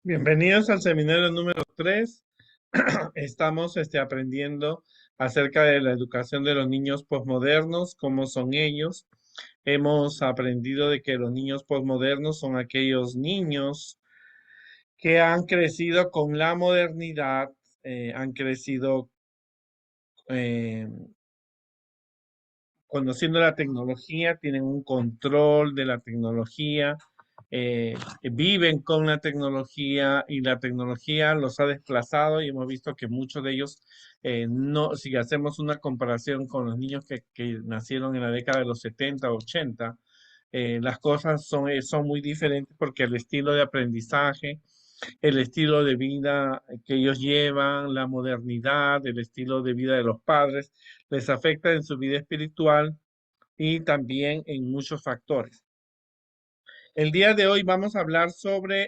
Bienvenidos al seminario número 3. Estamos aprendiendo acerca de la educación de los niños posmodernos, cómo son ellos. Hemos aprendido de que los niños posmodernos son aquellos niños que han crecido con la modernidad, han crecido eh, conociendo la tecnología, tienen un control de la tecnología, viven con la tecnología y la tecnología los ha desplazado y hemos visto que muchos de ellos, no, si hacemos una comparación con los niños que nacieron en la década de los 70 80, las cosas son muy diferentes porque el estilo de aprendizaje, el estilo de vida que ellos llevan, la modernidad, el estilo de vida de los padres, les afecta en su vida espiritual y también en muchos factores. El día de hoy vamos a hablar sobre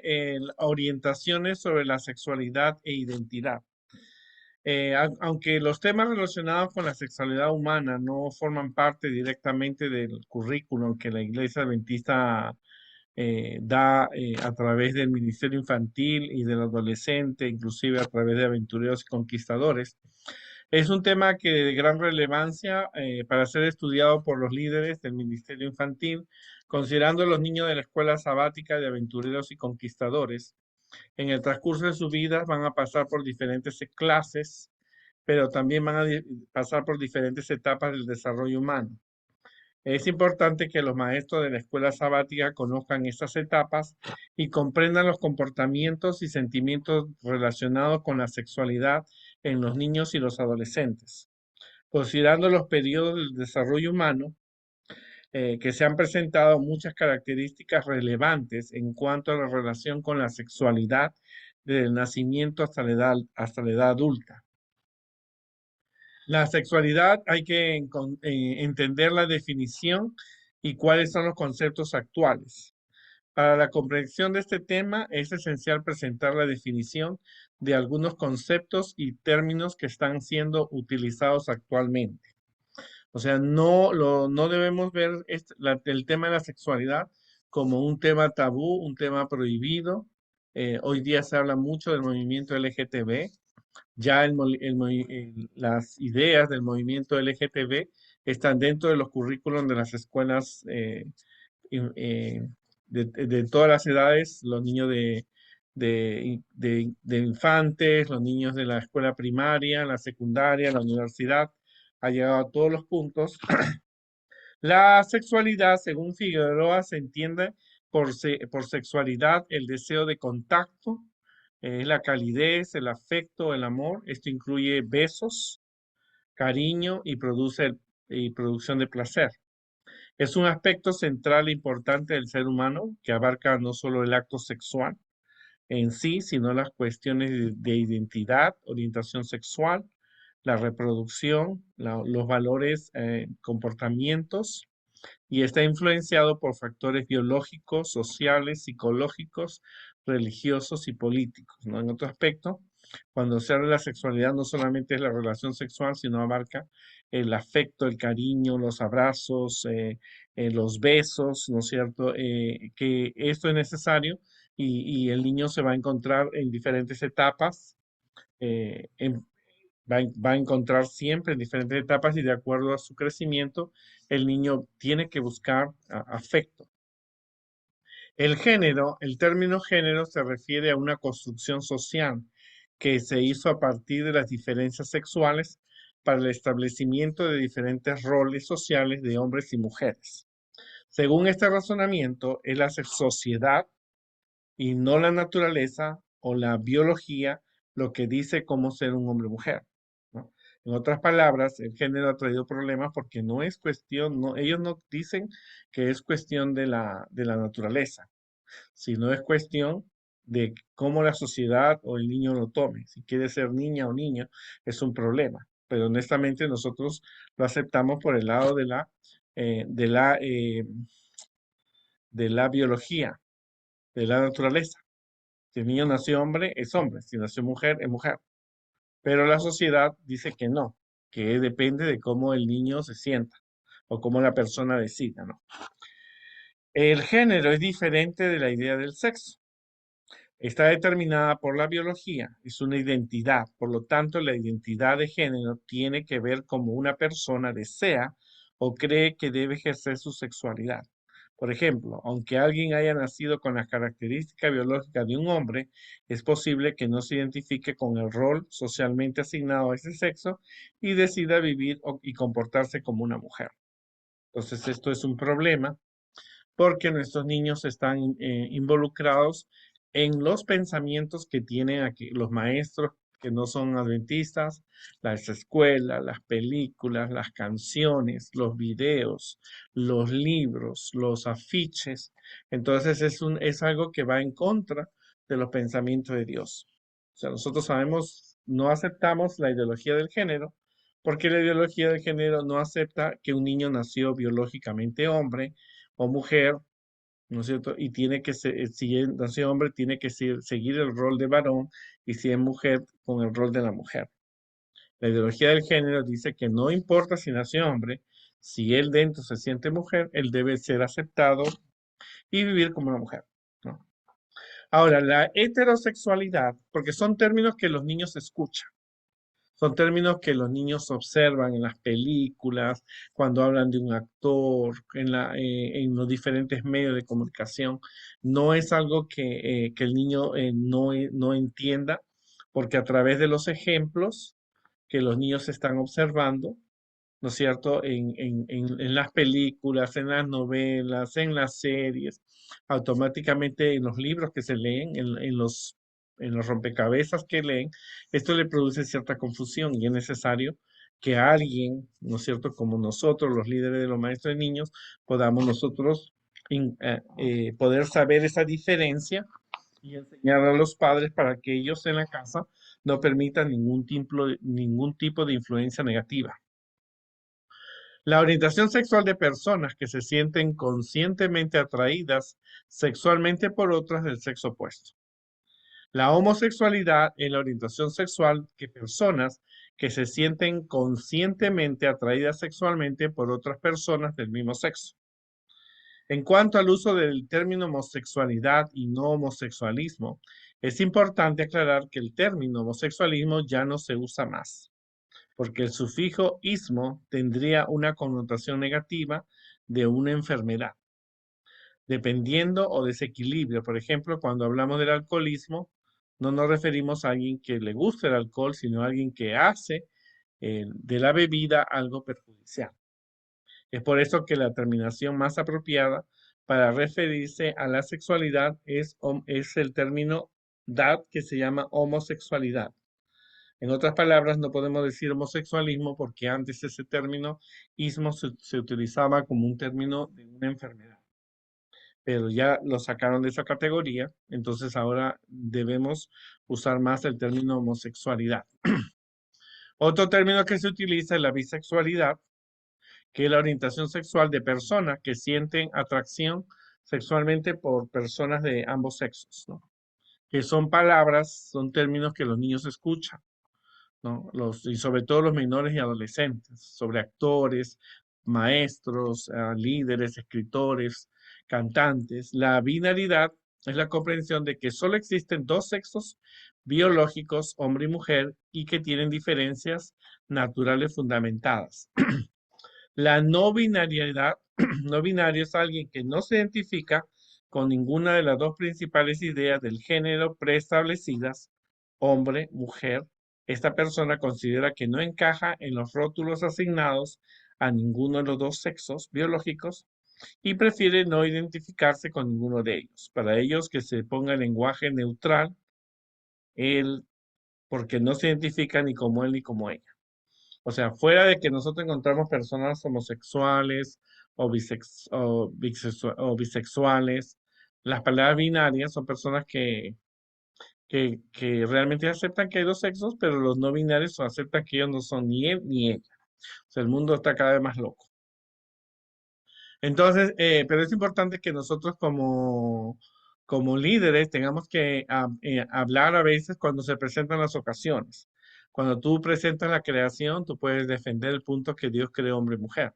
orientaciones sobre la sexualidad e identidad. Aunque los temas relacionados con la sexualidad humana no forman parte directamente del currículum que la Iglesia Adventista da a través del Ministerio Infantil y del Adolescente, inclusive a través de Aventureros y Conquistadores, es un tema que de gran relevancia para ser estudiado por los líderes del Ministerio Infantil, considerando los niños de la escuela sabática de Aventureros y Conquistadores. En el transcurso de su vida van a pasar por diferentes clases, pero también van a pasar por diferentes etapas del desarrollo humano. Es importante que los maestros de la escuela sabática conozcan estas etapas y comprendan los comportamientos y sentimientos relacionados con la sexualidad en los niños y los adolescentes. Considerando los periodos del desarrollo humano, que se han presentado muchas características relevantes en cuanto a la relación con la sexualidad desde el nacimiento hasta la edad adulta. La sexualidad hay que entender la definición y cuáles son los conceptos actuales. Para la comprensión de este tema es esencial presentar la definición de algunos conceptos y términos que están siendo utilizados actualmente. O sea, no debemos ver el tema de la sexualidad como un tema tabú, un tema prohibido. Hoy día se habla mucho del movimiento LGTB. Ya las ideas del movimiento LGTB están dentro de los currículos de las escuelas de todas las edades, los niños de infantes, los niños de la escuela primaria, la secundaria, la universidad, ha llegado a todos los puntos. La sexualidad, según Figueroa, se entiende por sexualidad el deseo de contacto, la calidez, el afecto, el amor. Esto incluye besos, cariño y producción de placer. Es un aspecto central e importante del ser humano que abarca no solo el acto sexual en sí, sino las cuestiones de identidad, orientación sexual, la reproducción, los valores, comportamientos, y está influenciado por factores biológicos, sociales, psicológicos, religiosos y políticos, ¿no? En otro aspecto, cuando se habla de la sexualidad, no solamente es la relación sexual, sino abarca el afecto, el cariño, los abrazos, los besos, ¿no es cierto? Que esto es necesario y el niño se va a encontrar en diferentes etapas, eh, en- va a encontrar siempre en diferentes etapas y de acuerdo a su crecimiento, el niño tiene que buscar afecto. El término género se refiere a una construcción social que se hizo a partir de las diferencias sexuales para el establecimiento de diferentes roles sociales de hombres y mujeres. Según este razonamiento, es la sociedad y no la naturaleza o la biología lo que dice cómo ser un hombre o mujer, ¿no? En otras palabras, el género ha traído problemas porque no es cuestión, no, ellos no dicen que es cuestión de la naturaleza, sino es cuestión de cómo la sociedad o el niño lo tome. Si quiere ser niña o niño, es un problema. Pero honestamente nosotros lo aceptamos por el lado eh, de la, eh, de la biología, de la naturaleza. Si el niño nació hombre, es hombre. Si nació mujer, es mujer. Pero la sociedad dice que no, que depende de cómo el niño se sienta o cómo la persona decida, ¿no? El género es diferente de la idea del sexo. Está determinada por la biología, es una identidad. Por lo tanto, la identidad de género tiene que ver cómo una persona desea o cree que debe ejercer su sexualidad. Por ejemplo, aunque alguien haya nacido con las características biológicas de un hombre, es posible que no se identifique con el rol socialmente asignado a ese sexo y decida vivir y comportarse como una mujer. Entonces, esto es un problema porque nuestros niños están involucrados en los pensamientos que tienen aquí los maestros que no son adventistas, las escuelas, las películas, las canciones, los videos, los libros, los afiches. Entonces es algo que va en contra de los pensamientos de Dios. O sea, nosotros sabemos, no aceptamos la ideología del género, porque la ideología del género no acepta que un niño nació biológicamente hombre o mujer, ¿no es cierto? Y tiene que ser, si es nació hombre, tiene que seguir el rol de varón y si es mujer, con el rol de la mujer. La ideología del género dice que no importa si nació hombre, si él dentro se siente mujer, él debe ser aceptado y vivir como una mujer, ¿no? Ahora, la heterosexualidad, porque son términos que los niños escuchan. Son términos que los niños observan en las películas, cuando hablan de un actor, en los diferentes medios de comunicación. No es algo que el niño no entienda, porque a través de los ejemplos que los niños están observando, ¿no es cierto? En las películas, en las novelas, en las series, automáticamente en los libros que se leen, en los rompecabezas que leen, esto le produce cierta confusión y es necesario que alguien, ¿no es cierto? Como nosotros, los líderes de los maestros de niños, podamos nosotros poder saber esa diferencia y enseñar a los padres para que ellos en la casa no permitan ningún tipo de influencia negativa. La orientación sexual de personas que se sienten conscientemente atraídas sexualmente por otras del sexo opuesto. La homosexualidad es la orientación sexual de personas que se sienten conscientemente atraídas sexualmente por otras personas del mismo sexo. En cuanto al uso del término homosexualidad y no homosexualismo, es importante aclarar que el término homosexualismo ya no se usa más porque el sufijo ismo tendría una connotación negativa de una enfermedad, dependiendo o desequilibrio. Por ejemplo, cuando hablamos del alcoholismo, no nos referimos a alguien que le gusta el alcohol, sino a alguien que hace de la bebida algo perjudicial. Es por eso que la terminación más apropiada para referirse a la sexualidad es el término dad que se llama homosexualidad. En otras palabras, no podemos decir homosexualismo porque antes ese término ismo se utilizaba como un término de una enfermedad, pero ya lo sacaron de esa categoría, entonces ahora debemos usar más el término homosexualidad. Otro término que se utiliza es la bisexualidad, que es la orientación sexual de personas que sienten atracción sexualmente por personas de ambos sexos, ¿no? Que son palabras, son términos que los niños escuchan, ¿no? Y sobre todo los menores y adolescentes, sobre actores, maestros, líderes, escritores, cantantes. La binaridad es la comprensión de que solo existen dos sexos biológicos, hombre y mujer, y que tienen diferencias naturales fundamentadas. La no binariedad, no binario es alguien que no se identifica con ninguna de las dos principales ideas del género preestablecidas, hombre, mujer. Esta persona considera que no encaja en los rótulos asignados a ninguno de los dos sexos biológicos y prefiere no identificarse con ninguno de ellos. Para ellos que se ponga el lenguaje neutral, él, porque no se identifica ni como él ni como ella. O sea, fuera de que nosotros encontramos personas homosexuales o bisexuales, las palabras binarias son personas que realmente aceptan que hay dos sexos, pero los no binarios aceptan que ellos no son ni él ni ella. O sea, el mundo está cada vez más loco. Entonces, pero es importante que nosotros como líderes tengamos que hablar a veces cuando se presentan las ocasiones. Cuando tú presentas la creación, tú puedes defender el punto que Dios creó hombre y mujer.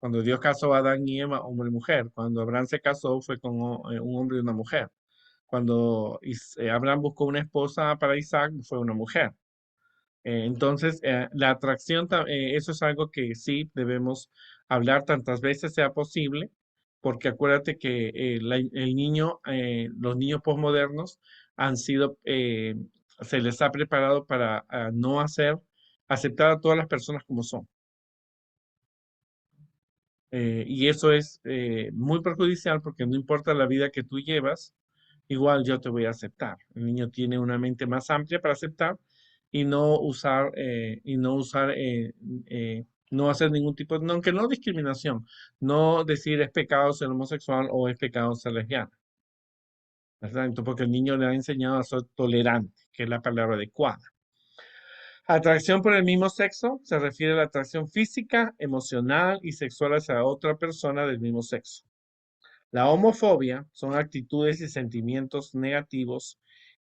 Cuando Dios casó a Adán y Eva, hombre y mujer. Cuando Abraham se casó, fue con un hombre y una mujer. Cuando Abraham buscó una esposa para Isaac, fue una mujer. Entonces, la atracción, eso es algo que sí debemos hablar tantas veces sea posible, porque acuérdate que el niño, los niños posmodernos han sido, se les ha preparado para no aceptar a todas las personas como son. Y eso es muy perjudicial porque no importa la vida que tú llevas, igual yo te voy a aceptar. El niño tiene una mente más amplia para aceptar no hacer ningún tipo de, no, aunque no discriminación, no decir es pecado ser homosexual o es pecado ser lesbiana, ¿verdad? Entonces, porque el niño le ha enseñado a ser tolerante, que es la palabra adecuada. Atracción por el mismo sexo se refiere a la atracción física, emocional y sexual hacia otra persona del mismo sexo. La homofobia son actitudes y sentimientos negativos,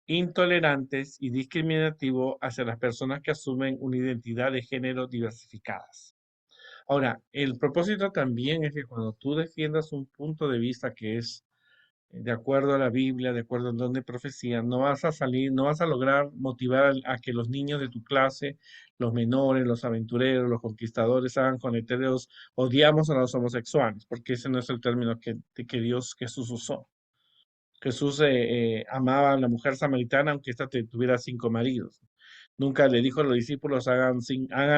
intolerantes y discriminativos hacia las personas que asumen una identidad de género diversificadas. Ahora, el propósito también es que cuando tú defiendas un punto de vista que es de acuerdo a la Biblia, de acuerdo a donde profecía, no vas a salir, no vas a lograr motivar a que los niños de tu clase, los menores, los aventureros, los conquistadores hagan con heteros, odiamos a los homosexuales, porque ese no es el término que Jesús usó. Jesús amaba a la mujer samaritana aunque ésta tuviera 5 maridos. Nunca le dijo a los discípulos hagan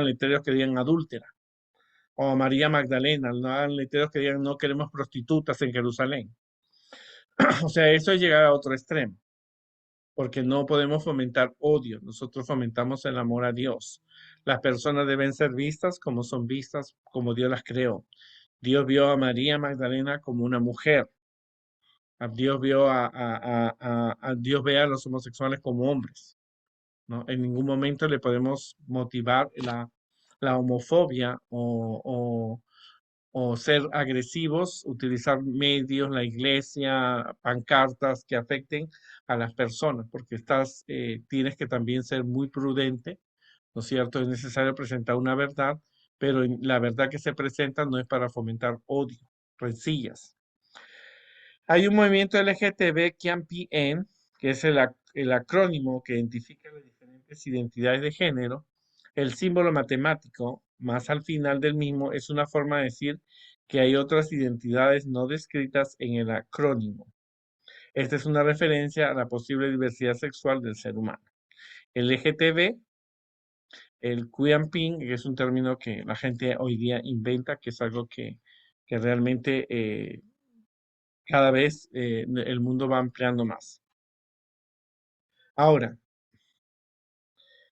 letreros que digan adúltera. O a María Magdalena, no hagan letreros que digan no queremos prostitutas en Jerusalén. O sea, eso es llegar a otro extremo, porque no podemos fomentar odio, nosotros fomentamos el amor a Dios. Las personas deben ser vistas como son vistas, como Dios las creó. Dios vio a María Magdalena como una mujer. Dios vio Dios ve a los homosexuales como hombres, ¿no? En ningún momento le podemos motivar la homofobia o ser agresivos, utilizar medios, la iglesia, pancartas que afecten a las personas, porque tienes que también ser muy prudente, ¿no es cierto? Es necesario presentar una verdad, pero la verdad que se presenta no es para fomentar odio, rencillas. Hay un movimiento LGTB-QAM+, que es el acrónimo que identifica las diferentes identidades de género. El símbolo matemático, más al final del mismo, es una forma de decir que hay otras identidades no descritas en el acrónimo. Esta es una referencia a la posible diversidad sexual del ser humano. El LGTB, el QAM+, que es un término que la gente hoy día inventa, que es algo que realmente cada vez el mundo va ampliando más. Ahora,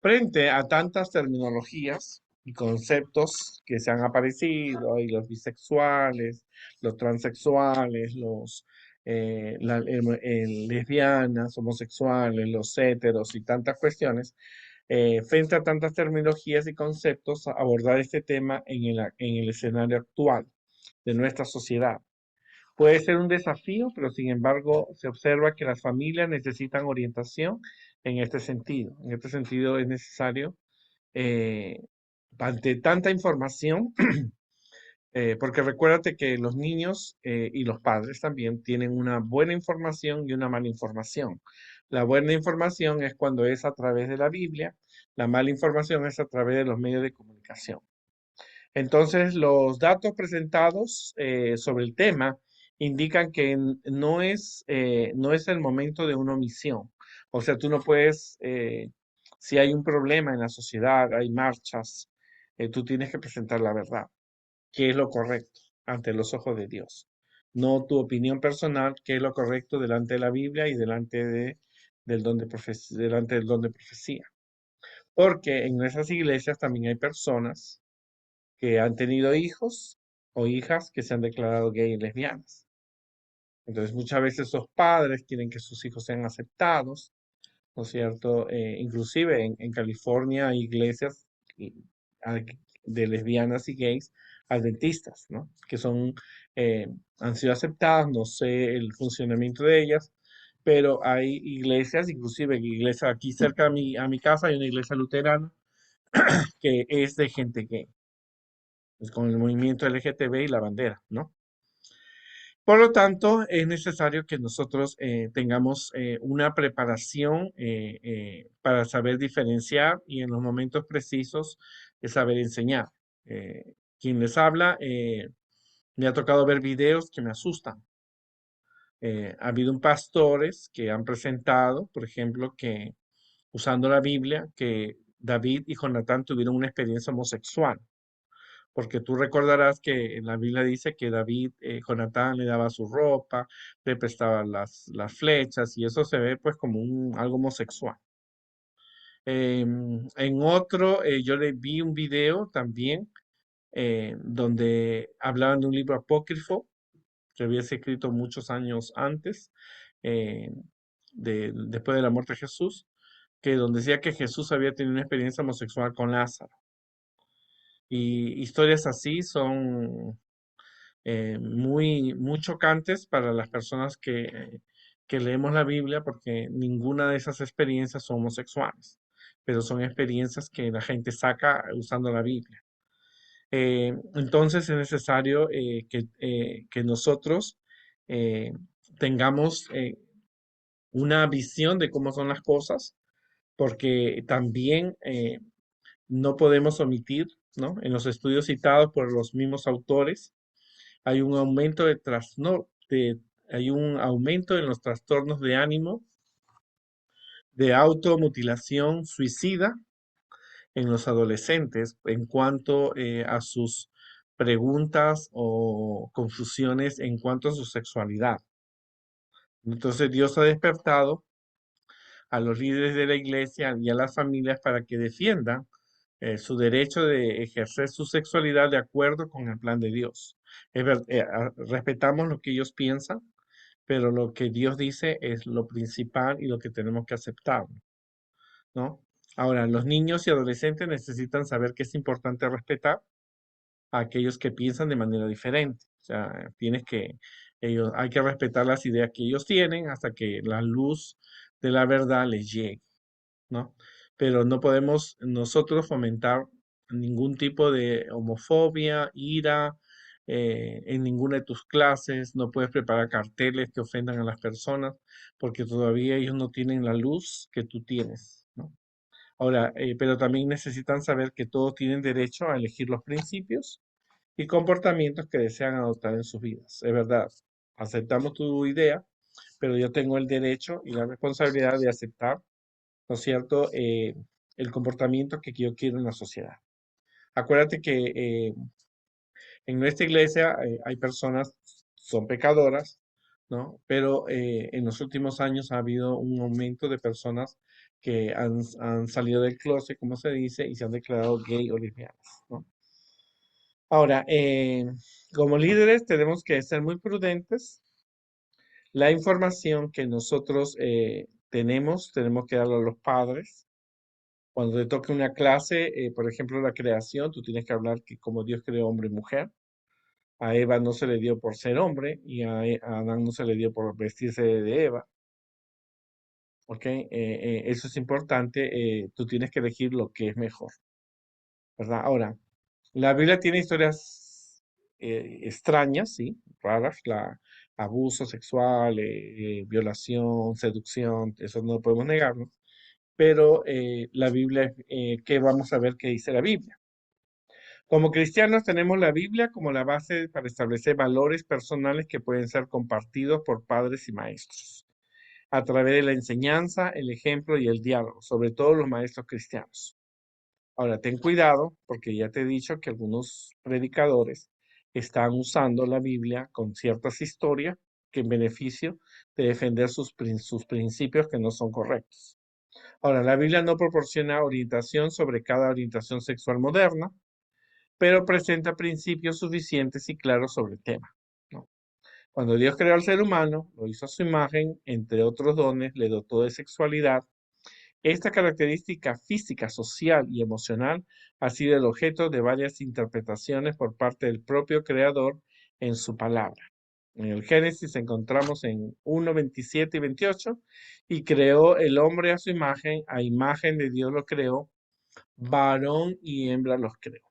frente a tantas terminologías y conceptos que se han aparecido, y los bisexuales, los transexuales, lesbianas, homosexuales, los heteros y tantas cuestiones, frente a tantas terminologías y conceptos, abordar este tema en el escenario actual de nuestra sociedad. Puede ser un desafío, pero sin embargo se observa que las familias necesitan orientación en este sentido. En este sentido es necesario, eh, ante tanta información, porque recuérdate que los niños y los padres también tienen una buena información y una mala información. La buena información es cuando es a través de la Biblia, la mala información es a través de los medios de comunicación. Entonces, los datos presentados sobre el tema indican que no es el momento de una omisión. O sea, tú no puedes, si hay un problema en la sociedad, hay marchas, tú tienes que presentar la verdad, qué es lo correcto ante los ojos de Dios. No tu opinión personal, qué es lo correcto delante de la Biblia y delante del don de profecía. Porque en nuestras iglesias también hay personas que han tenido hijos o hijas que se han declarado gay y lesbianas. Entonces, muchas veces esos padres quieren que sus hijos sean aceptados, ¿no es cierto? Inclusive en California hay iglesias y- a- de lesbianas y gays adventistas, ¿no? Que eh, han sido aceptadas, no sé el funcionamiento de ellas, pero hay iglesias, inclusive iglesia aquí cerca a mi casa hay una iglesia luterana que es de gente gay, pues, con el movimiento LGTB y la bandera, ¿no? Por lo tanto, es necesario que nosotros tengamos una preparación para saber diferenciar y en los momentos precisos saber enseñar. Quien les habla, me ha tocado ver videos que me asustan. Ha habido un pastores que han presentado, por ejemplo, que usando la Biblia, que David y Jonatán tuvieron una experiencia homosexual. Porque tú recordarás que en la Biblia dice que David, Jonatán le daba su ropa, le prestaba las flechas y eso se ve pues como algo homosexual. En otro, yo le vi un video también donde hablaban de un libro apócrifo que había sido escrito muchos años antes, eh, después de la muerte de Jesús, que donde decía que Jesús había tenido una experiencia homosexual con Lázaro. Y historias así son muy chocantes para las personas que leemos la Biblia porque ninguna de esas experiencias son homosexuales, pero son experiencias que la gente saca usando la Biblia. Entonces es necesario que nosotros eh, tengamos una visión de cómo son las cosas, porque también no podemos omitir, ¿no? En los estudios citados por los mismos autores, hay un aumento hay un aumento en los trastornos de ánimo, de automutilación suicida en los adolescentes en cuanto a sus preguntas o confusiones en cuanto a su sexualidad. Entonces Dios ha despertado a los líderes de la iglesia y a las familias para que defiendan su derecho de ejercer su sexualidad de acuerdo con el plan de Dios. Respetamos lo que ellos piensan, pero lo que Dios dice es lo principal y lo que tenemos que aceptar, ¿no? Ahora, los niños y adolescentes necesitan saber que es importante respetar a aquellos que piensan de manera diferente. O sea, hay que respetar las ideas que ellos tienen hasta que la luz de la verdad les llegue, ¿no? Pero no podemos nosotros fomentar ningún tipo de homofobia, ira, en ninguna de tus clases, no puedes preparar carteles que ofendan a las personas, porque todavía ellos no tienen la luz que tú tienes, ¿no? Ahora, pero también necesitan saber que todos tienen derecho a elegir los principios y comportamientos que desean adoptar en sus vidas. Es verdad, aceptamos tu idea, pero yo tengo el derecho y la responsabilidad de aceptar, ¿no es cierto?, el comportamiento que yo quiero en la sociedad. Acuérdate que en nuestra iglesia hay personas, son pecadoras, ¿no? Pero en los últimos años ha habido un aumento de personas que han salido del closet, como se dice, y se han declarado gay o lesbianas, ¿no? Ahora, como líderes tenemos que ser muy prudentes. La información que nosotros tenemos que darla a los padres. Cuando te toque una clase, por ejemplo, la creación, tú tienes que hablar que como Dios creó hombre y mujer. A Eva no se le dio por ser hombre y a Adán no se le dio por vestirse de Eva. ¿Ok? Eso es importante. Tú tienes que elegir lo que es mejor, ¿verdad? Ahora, la Biblia tiene historias extrañas, ¿sí? Raras, abuso sexual, violación, seducción, eso no podemos negarlo. Pero la Biblia, ¿qué vamos a ver qué dice la Biblia? Como cristianos tenemos la Biblia como la base para establecer valores personales que pueden ser compartidos por padres y maestros, a través de la enseñanza, el ejemplo y el diálogo, sobre todo los maestros cristianos. Ahora, ten cuidado, porque ya te he dicho que algunos predicadores están usando la Biblia con ciertas historias que en beneficio de defender sus principios que no son correctos. Ahora, la Biblia no proporciona orientación sobre cada orientación sexual moderna, pero presenta principios suficientes y claros sobre el tema, ¿no? Cuando Dios creó al ser humano, lo hizo a su imagen, entre otros dones, le dotó de sexualidad. Esta característica física, social y emocional ha sido el objeto de varias interpretaciones por parte del propio Creador en su palabra. En el Génesis encontramos en 1, 27 y 28, y creó el hombre a imagen de Dios lo creó, varón y hembra los creó.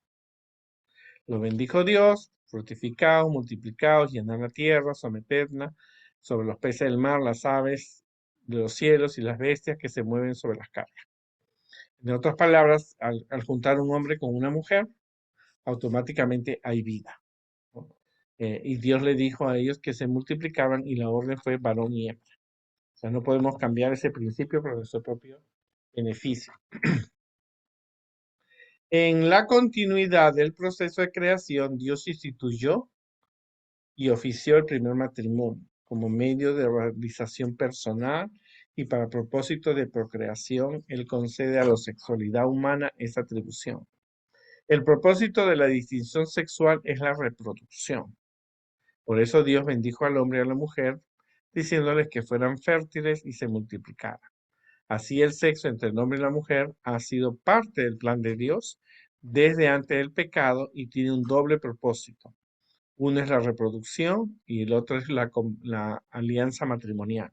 Lo bendijo Dios fructificaos, multiplicaos, llenad la tierra, sometedla sobre los peces del mar, las aves de los cielos y las bestias que se mueven sobre las cargas. En otras palabras, al juntar un hombre con una mujer, automáticamente hay vida, ¿no? Y Dios le dijo a ellos que se multiplicaban y la orden fue varón y hembra. O sea, no podemos cambiar ese principio por nuestro propio beneficio. En la continuidad del proceso de creación, Dios instituyó y ofició el primer matrimonio como medio de realización personal y para propósito de procreación, Él concede a la sexualidad humana esa atribución. El propósito de la distinción sexual es la reproducción. Por eso Dios bendijo al hombre y a la mujer, diciéndoles que fueran fértiles y se multiplicaran. Así el sexo entre el hombre y la mujer ha sido parte del plan de Dios desde antes del pecado y tiene un doble propósito. Uno es la reproducción y el otro es la alianza matrimonial,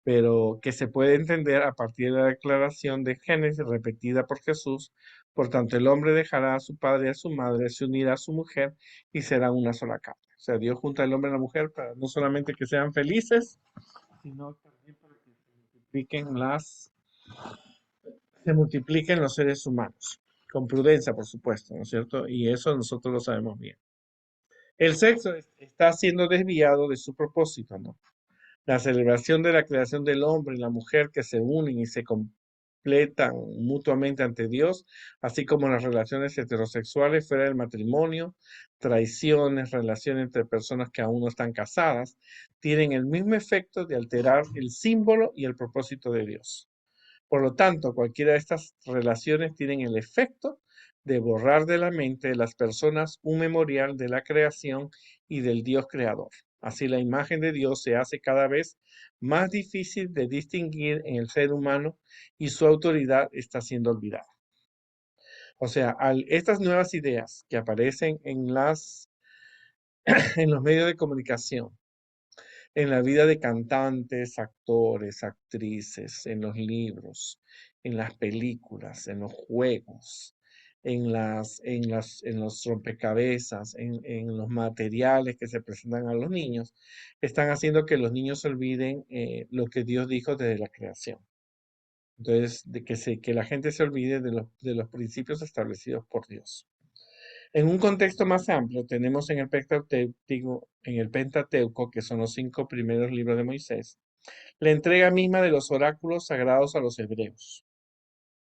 pero que se puede entender a partir de la declaración de Génesis repetida por Jesús. Por tanto, el hombre dejará a su padre y a su madre, se unirá a su mujer y será una sola carne. O sea, Dios junta al hombre y la mujer para no solamente que sean felices, sino también para que se multipliquen los seres humanos. Con prudencia, por supuesto, ¿no es cierto? Y eso nosotros lo sabemos bien. El sexo está siendo desviado de su propósito, ¿no? La celebración de la creación del hombre y la mujer que se unen y se completan mutuamente ante Dios, así como las relaciones heterosexuales fuera del matrimonio, traiciones, relaciones entre personas que aún no están casadas, tienen el mismo efecto de alterar el símbolo y el propósito de Dios. Por lo tanto, cualquiera de estas relaciones tienen el efecto de borrar de la mente de las personas un memorial de la creación y del Dios creador. Así la imagen de Dios se hace cada vez más difícil de distinguir en el ser humano y su autoridad está siendo olvidada. O sea, estas nuevas ideas que aparecen en los medios de comunicación, en la vida de cantantes, actores, actrices, en los libros, en las películas, en los juegos, en los rompecabezas, en los materiales que se presentan a los niños, están haciendo que los niños olviden lo que Dios dijo desde la creación. Entonces, que la gente se olvide de los principios establecidos por Dios. En un contexto más amplio, tenemos en el Pentateuco, que son los 5 primeros libros de Moisés, la entrega misma de los oráculos sagrados a los hebreos,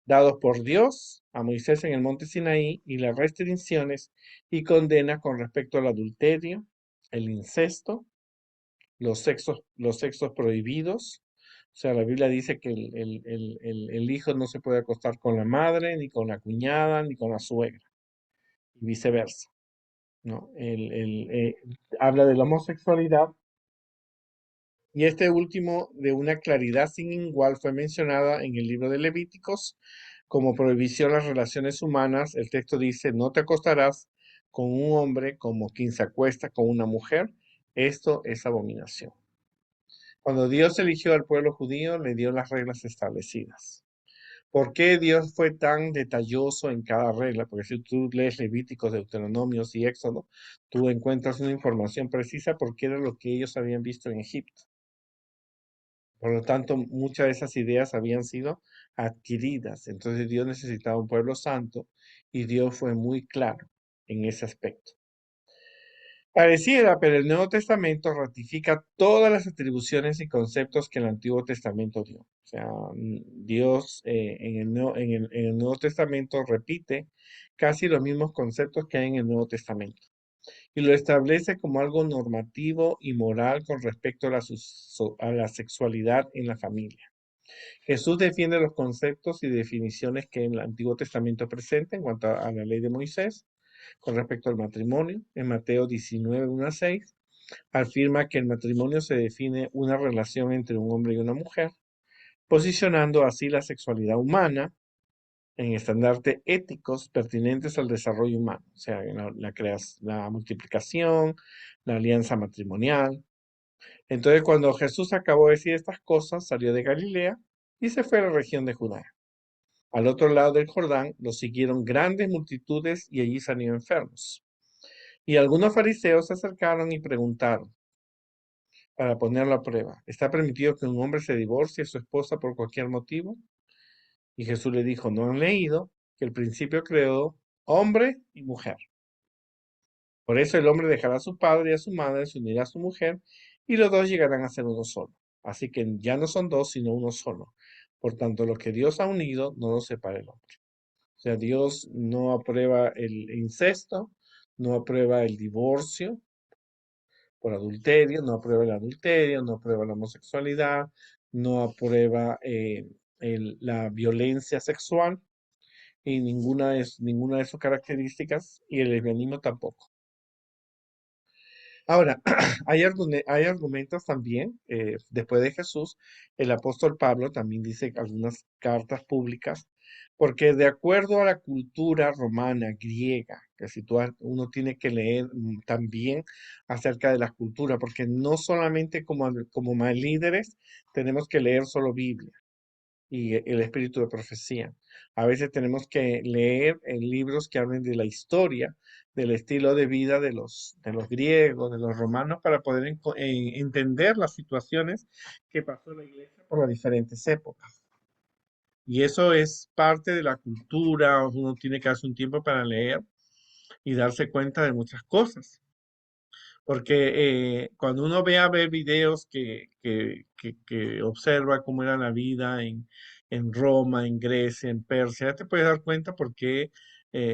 dados por Dios a Moisés en el monte Sinaí, y las restricciones y condenas con respecto al adulterio, el incesto, los sexos prohibidos. O sea, la Biblia dice que el hijo no se puede acostar con la madre, ni con la cuñada, ni con la suegra, y viceversa, ¿no? Habla de la homosexualidad y este último de una claridad sin igual fue mencionada en el libro de Levíticos como prohibición a las relaciones humanas. El texto dice, no te acostarás con un hombre como quien se acuesta con una mujer. Esto es abominación. Cuando Dios eligió al pueblo judío, le dio las reglas establecidas. ¿Por qué Dios fue tan detalloso en cada regla? Porque si tú lees Levíticos, Deuteronomios y Éxodo, tú encuentras una información precisa porque era lo que ellos habían visto en Egipto. Por lo tanto, muchas de esas ideas habían sido adquiridas. Entonces Dios necesitaba un pueblo santo y Dios fue muy claro en ese aspecto. Pareciera, pero el Nuevo Testamento ratifica todas las atribuciones y conceptos que el Antiguo Testamento dio. O sea, Dios en el Nuevo Testamento repite casi los mismos conceptos que hay en el Nuevo Testamento y lo establece como algo normativo y moral con respecto a la sexualidad en la familia. Jesús defiende los conceptos y definiciones que en el Antiguo Testamento presenta en cuanto a la ley de Moisés con respecto al matrimonio. En Mateo 19, 1 a 6, afirma que el matrimonio se define una relación entre un hombre y una mujer, posicionando así la sexualidad humana en estandartes éticos pertinentes al desarrollo humano, o sea, en la multiplicación, la alianza matrimonial. Entonces, cuando Jesús acabó de decir estas cosas, salió de Galilea y se fue a la región de Judá. Al otro lado del Jordán lo siguieron grandes multitudes y allí salieron enfermos. Y algunos fariseos se acercaron y preguntaron para ponerlo a prueba, ¿está permitido que un hombre se divorcie de su esposa por cualquier motivo? Y Jesús le dijo, ¿no han leído que el principio creó hombre y mujer? Por eso el hombre dejará a su padre y a su madre, se unirá a su mujer, y los dos llegarán a ser uno solo. Así que ya no son dos, sino uno solo. Por tanto, lo que Dios ha unido, no lo separe el hombre. O sea, Dios no aprueba el incesto, no aprueba el divorcio por adulterio, no aprueba el adulterio, no aprueba la homosexualidad, no aprueba la violencia sexual y ninguna de sus características, y el lesbianismo tampoco. Ahora, hay argumentos también, después de Jesús, el apóstol Pablo también dice algunas cartas públicas, porque de acuerdo a la cultura romana, griega, que si uno tiene que leer también acerca de la cultura, porque no solamente como más líderes tenemos que leer solo Biblia y el espíritu de profecía. A veces tenemos que leer en libros que hablen de la historia, del estilo de vida de los griegos, de los romanos, para poder entender las situaciones que pasó la iglesia por las diferentes épocas. Y eso es parte de la cultura, uno tiene que hacer un tiempo para leer y darse cuenta de muchas cosas. Porque cuando uno ve a ver videos que observa cómo era la vida en Roma, en Grecia, en Persia, ya te puedes dar cuenta por qué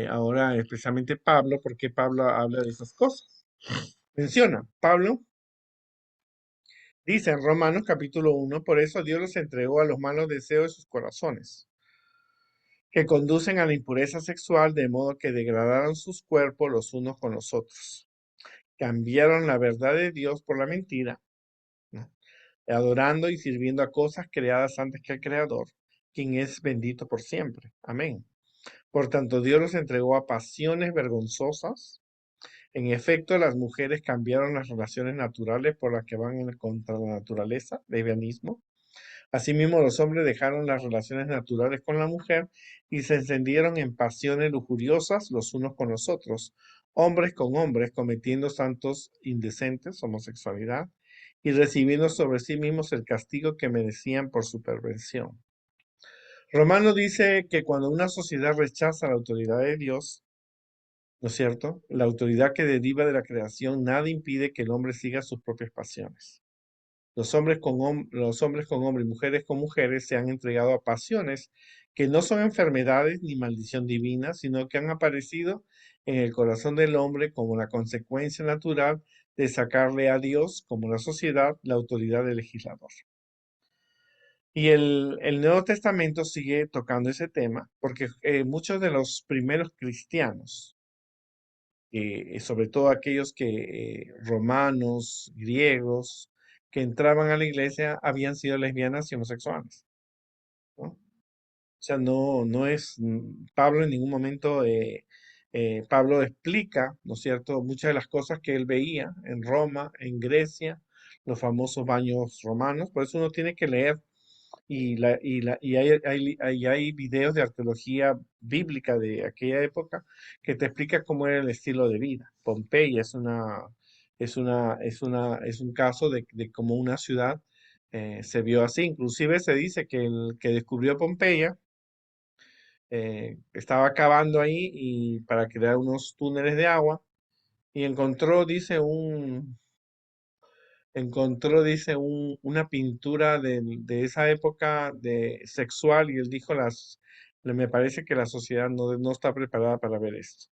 ahora, especialmente Pablo, por qué Pablo habla de esas cosas. Menciona, Pablo dice en Romanos capítulo 1, por eso Dios los entregó a los malos deseos de sus corazones, que conducen a la impureza sexual, de modo que degradaron sus cuerpos los unos con los otros. Cambiaron la verdad de Dios por la mentira, ¿no? Adorando y sirviendo a cosas creadas antes que el Creador, quien es bendito por siempre. Amén. Por tanto, Dios los entregó a pasiones vergonzosas. En efecto, las mujeres cambiaron las relaciones naturales por las que van contra la naturaleza, lesbianismo. Asimismo, los hombres dejaron las relaciones naturales con la mujer y se encendieron en pasiones lujuriosas los unos con los otros, hombres con hombres, cometiendo santos indecentes, homosexualidad, y recibiendo sobre sí mismos el castigo que merecían por su perversión. Romano dice que cuando una sociedad rechaza la autoridad de Dios, ¿no es cierto? La autoridad que deriva de la creación, nada impide que el hombre siga sus propias pasiones. Los hombres con hombres y mujeres con mujeres se han entregado a pasiones que no son enfermedades ni maldición divina, sino que han aparecido en el corazón del hombre como la consecuencia natural de sacarle a Dios, como la sociedad, la autoridad del legislador. Y el Nuevo Testamento sigue tocando ese tema porque muchos de los primeros cristianos, sobre todo aquellos romanos, griegos, que entraban a la iglesia habían sido lesbianas y homosexuales, ¿no? O sea, no es, Pablo en ningún momento, Pablo explica, ¿no es cierto?, muchas de las cosas que él veía en Roma, en Grecia, los famosos baños romanos, por eso uno tiene que leer y hay videos de arqueología bíblica de aquella época que te explica cómo era el estilo de vida. Pompeya es un caso de cómo una ciudad se vio así. Inclusive se dice que el que descubrió Pompeya estaba cavando ahí y para crear unos túneles de agua y encontró, dice, una pintura de esa época de sexual y él dijo, me parece que la sociedad no está preparada para ver esto.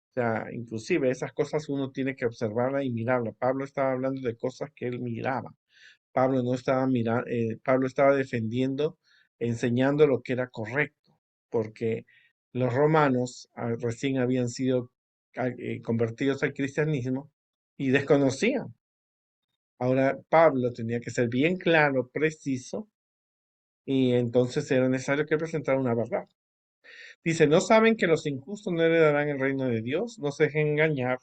O sea, inclusive esas cosas uno tiene que observarlas y mirarlas. Pablo estaba hablando de cosas que él miraba. Pablo no estaba mirando, Pablo estaba defendiendo, enseñando lo que era correcto, porque los romanos recién habían sido convertidos al cristianismo y desconocían. Ahora Pablo tenía que ser bien claro, preciso, y entonces era necesario que presentara una verdad. Dice, ¿no saben que los injustos no heredarán el reino de Dios? No se dejen engañar,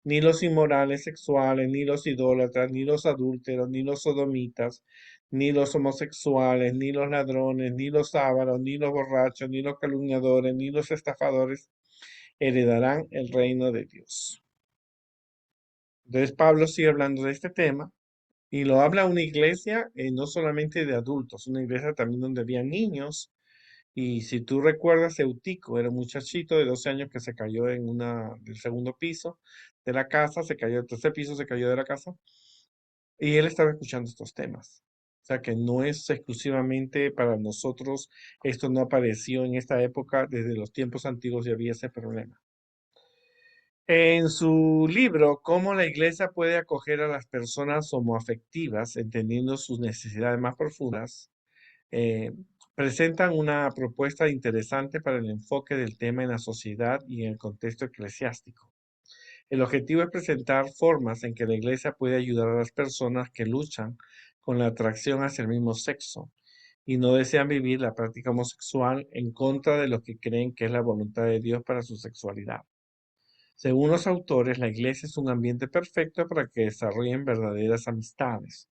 ni los inmorales sexuales, ni los idólatras, ni los adúlteros, ni los sodomitas, ni los homosexuales, ni los ladrones, ni los ávaros, ni los borrachos, ni los calumniadores, ni los estafadores heredarán el reino de Dios. Entonces Pablo sigue hablando de este tema y lo habla una iglesia, no solamente de adultos, una iglesia también donde había niños. Y si tú recuerdas, Eutico era un muchachito de 12 años que se cayó del segundo piso de la casa, se cayó del tercer piso, se cayó de la casa, y él estaba escuchando estos temas. O sea que no es exclusivamente para nosotros, esto no apareció en esta época, desde los tiempos antiguos ya había ese problema. En su libro, Cómo la Iglesia puede acoger a las personas homoafectivas, entendiendo sus necesidades más profundas, eh, presentan una propuesta interesante para el enfoque del tema en la sociedad y en el contexto eclesiástico. El objetivo es presentar formas en que la Iglesia puede ayudar a las personas que luchan con la atracción hacia el mismo sexo y no desean vivir la práctica homosexual en contra de lo que creen que es la voluntad de Dios para su sexualidad. Según los autores, la iglesia es un ambiente perfecto para que desarrollen verdaderas amistades,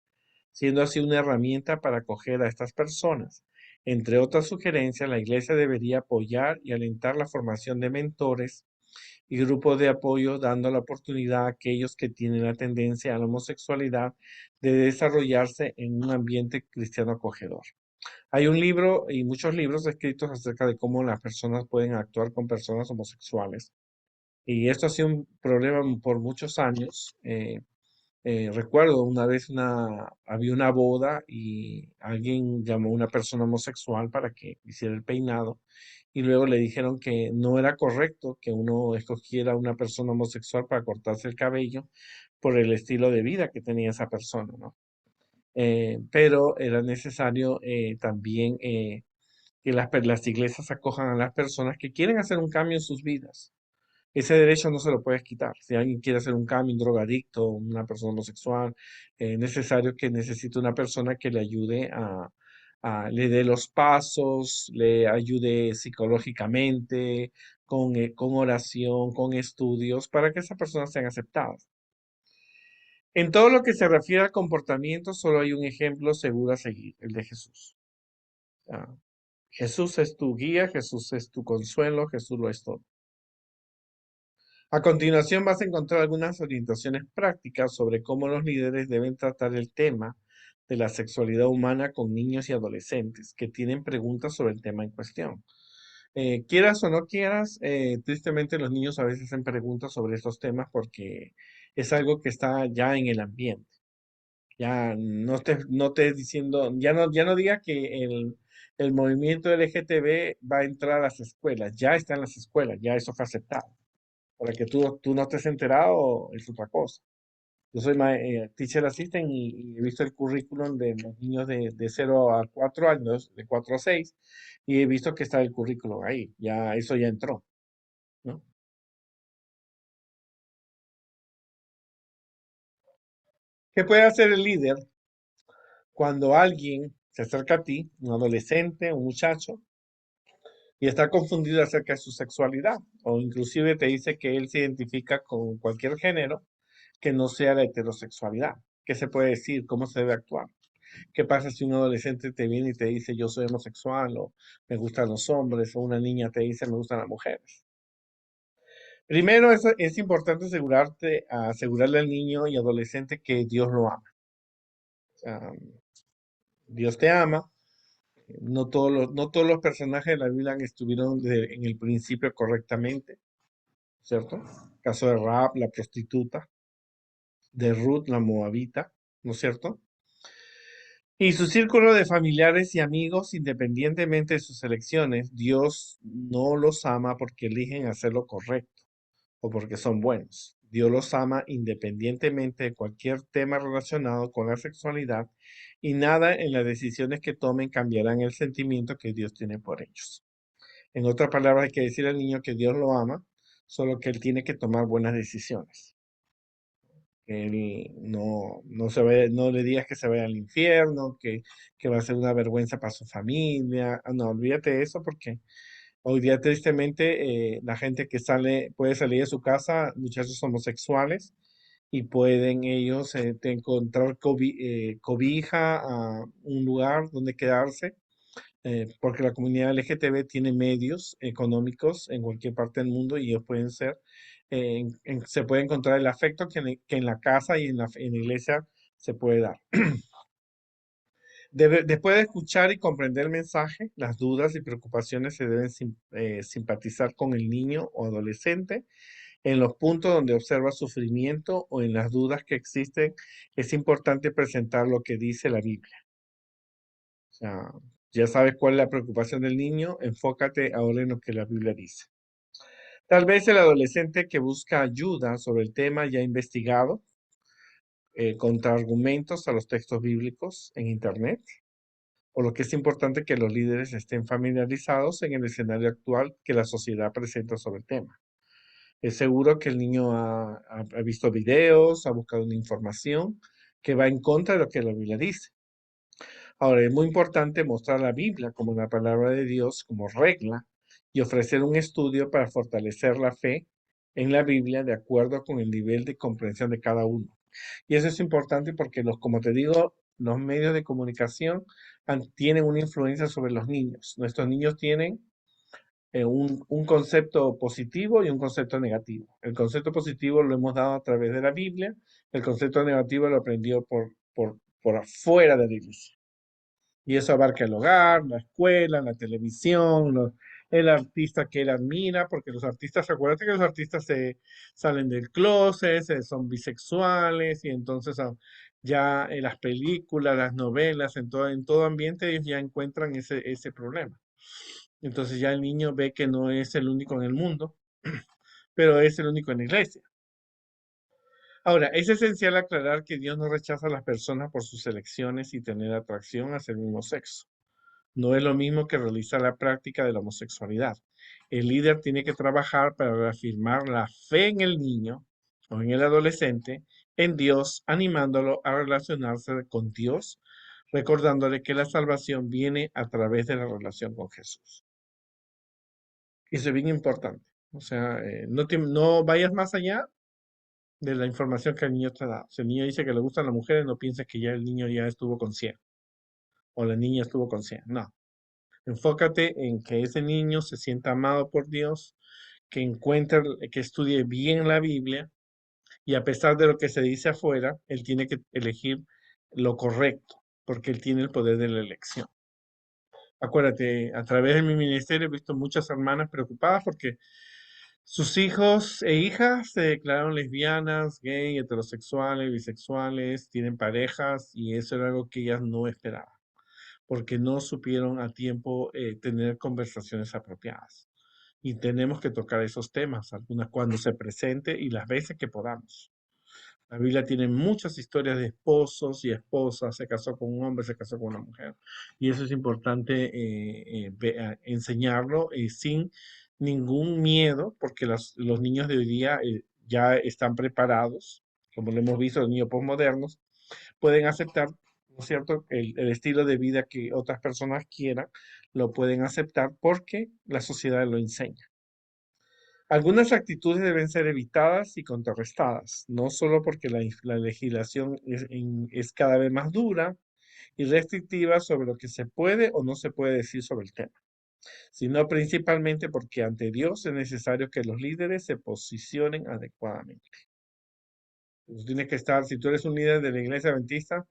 siendo así una herramienta para acoger a estas personas. Entre otras sugerencias, la iglesia debería apoyar y alentar la formación de mentores y grupos de apoyo, dando la oportunidad a aquellos que tienen la tendencia a la homosexualidad de desarrollarse en un ambiente cristiano acogedor. Hay un libro y muchos libros escritos acerca de cómo las personas pueden actuar con personas homosexuales. Y esto ha sido un problema por muchos años. Recuerdo una vez había una boda y alguien llamó a una persona homosexual para que hiciera el peinado y luego le dijeron que no era correcto que uno escogiera a una persona homosexual para cortarse el cabello por el estilo de vida que tenía esa persona, ¿no? Pero era necesario también que las iglesias acojan a las personas que quieren hacer un cambio en sus vidas. Ese derecho no se lo puedes quitar. Si alguien quiere hacer un cambio, un drogadicto, una persona homosexual, es necesario que necesite una persona que le ayude le dé los pasos, le ayude psicológicamente, con oración, con estudios, para que esas personas sean aceptadas. En todo lo que se refiere al comportamiento, solo hay un ejemplo seguro a seguir, el de Jesús. Ah, Jesús es tu guía, Jesús es tu consuelo, Jesús lo es todo. A continuación vas a encontrar algunas orientaciones prácticas sobre cómo los líderes deben tratar el tema de la sexualidad humana con niños y adolescentes que tienen preguntas sobre el tema en cuestión. Quieras o no quieras, tristemente los niños a veces hacen preguntas sobre estos temas porque es algo que está ya en el ambiente. Ya no te diciendo, ya no diga que el movimiento LGTB va a entrar a las escuelas, ya está en las escuelas, ya eso fue aceptado. Para que tú no estés enterado es otra cosa. Yo soy teacher assistant y he visto el currículum de los niños de 0 a 4 años, de 4 a 6, y he visto que está el currículum ahí. Ya, eso ya entró, ¿no? ¿Qué puede hacer el líder cuando alguien se acerca a ti, un adolescente, un muchacho, y está confundido acerca de su sexualidad? O inclusive te dice que él se identifica con cualquier género que no sea la heterosexualidad. ¿Qué se puede decir? ¿Cómo se debe actuar? ¿Qué pasa si un adolescente te viene y te dice yo soy homosexual o me gustan los hombres o una niña te dice me gustan las mujeres? Primero es importante asegurarle al niño y adolescente que Dios lo ama. O sea, Dios te ama. No todos los personajes de la Biblia estuvieron en el principio correctamente, ¿cierto? Caso de Rahab, la prostituta, de Ruth, la moabita, ¿no es cierto? Y su círculo de familiares y amigos, independientemente de sus elecciones, Dios no los ama porque eligen hacer lo correcto o porque son buenos. Dios los ama independientemente de cualquier tema relacionado con la sexualidad y nada en las decisiones que tomen cambiarán el sentimiento que Dios tiene por ellos. En otras palabras, hay que decir al niño que Dios lo ama, solo que él tiene que tomar buenas decisiones. Él no le digas que se vaya al infierno, que va a ser una vergüenza para su familia. No, olvídate de eso porque hoy día tristemente la gente que puede salir de su casa, muchachos homosexuales, y pueden ellos encontrar cobija, un lugar donde quedarse porque la comunidad LGTB tiene medios económicos en cualquier parte del mundo y ellos pueden ser, se puede encontrar el afecto que en la casa y en la iglesia se puede dar. Después de escuchar y comprender el mensaje, las dudas y preocupaciones se deben simpatizar con el niño o adolescente. En los puntos donde observa sufrimiento o en las dudas que existen, es importante presentar lo que dice la Biblia. O sea, ya sabes cuál es la preocupación del niño, enfócate ahora en lo que la Biblia dice. Tal vez el adolescente que busca ayuda sobre el tema ya ha investigado contraargumentos a los textos bíblicos en Internet, por lo que es importante que los líderes estén familiarizados en el escenario actual que la sociedad presenta sobre el tema. Es seguro que el niño ha visto videos, ha buscado una información que va en contra de lo que la Biblia dice. Ahora, es muy importante mostrar la Biblia como una palabra de Dios, como regla, y ofrecer un estudio para fortalecer la fe en la Biblia de acuerdo con el nivel de comprensión de cada uno. Y eso es importante porque como te digo, los medios de comunicación tienen una influencia sobre los niños. Nuestros niños tienen un concepto positivo y un concepto negativo. El concepto positivo lo hemos dado a través de la Biblia, el concepto negativo lo aprendió por afuera de la iglesia. Y eso abarca el hogar, la escuela, la televisión, el artista que él admira, porque los artistas, acuérdate que los artistas se salen del closet, son bisexuales, y entonces ya en las películas, las novelas, en todo ambiente, ellos ya encuentran ese problema. Entonces ya el niño ve que no es el único en el mundo, pero es el único en la iglesia. Ahora, es esencial aclarar que Dios no rechaza a las personas por sus elecciones y tener atracción hacia el mismo sexo. No es lo mismo que realizar la práctica de la homosexualidad. El líder tiene que trabajar para reafirmar la fe en el niño o en el adolescente, en Dios, animándolo a relacionarse con Dios, recordándole que la salvación viene a través de la relación con Jesús. Eso es bien importante. O sea, no vayas más allá de la información que el niño te da. Si el niño dice que le gustan las mujeres, no pienses que ya el niño ya estuvo con 100 o la niña estuvo con 100. No. Enfócate en que ese niño se sienta amado por Dios, que encuentre, que estudie bien la Biblia y a pesar de lo que se dice afuera, él tiene que elegir lo correcto, porque él tiene el poder de la elección. Acuérdate, a través de mi ministerio he visto muchas hermanas preocupadas porque sus hijos e hijas se declararon lesbianas, gay, heterosexuales, bisexuales, tienen parejas y eso era algo que ellas no esperaban, porque no supieron a tiempo tener conversaciones apropiadas. Y tenemos que tocar esos temas, algunas cuando se presente y las veces que podamos. La Biblia tiene muchas historias de esposos y esposas, se casó con un hombre, se casó con una mujer. Y eso es importante enseñarlo sin ningún miedo, porque los niños de hoy día ya están preparados, como lo hemos visto, los niños postmodernos, pueden aceptar, ¿no es cierto?, el estilo de vida que otras personas quieran, lo pueden aceptar porque la sociedad lo enseña. Algunas actitudes deben ser evitadas y contrarrestadas, no solo porque la legislación es cada vez más dura y restrictiva sobre lo que se puede o no se puede decir sobre el tema, sino principalmente porque ante Dios es necesario que los líderes se posicionen adecuadamente. Tú tienes que estar, si tú eres un líder de la iglesia adventista,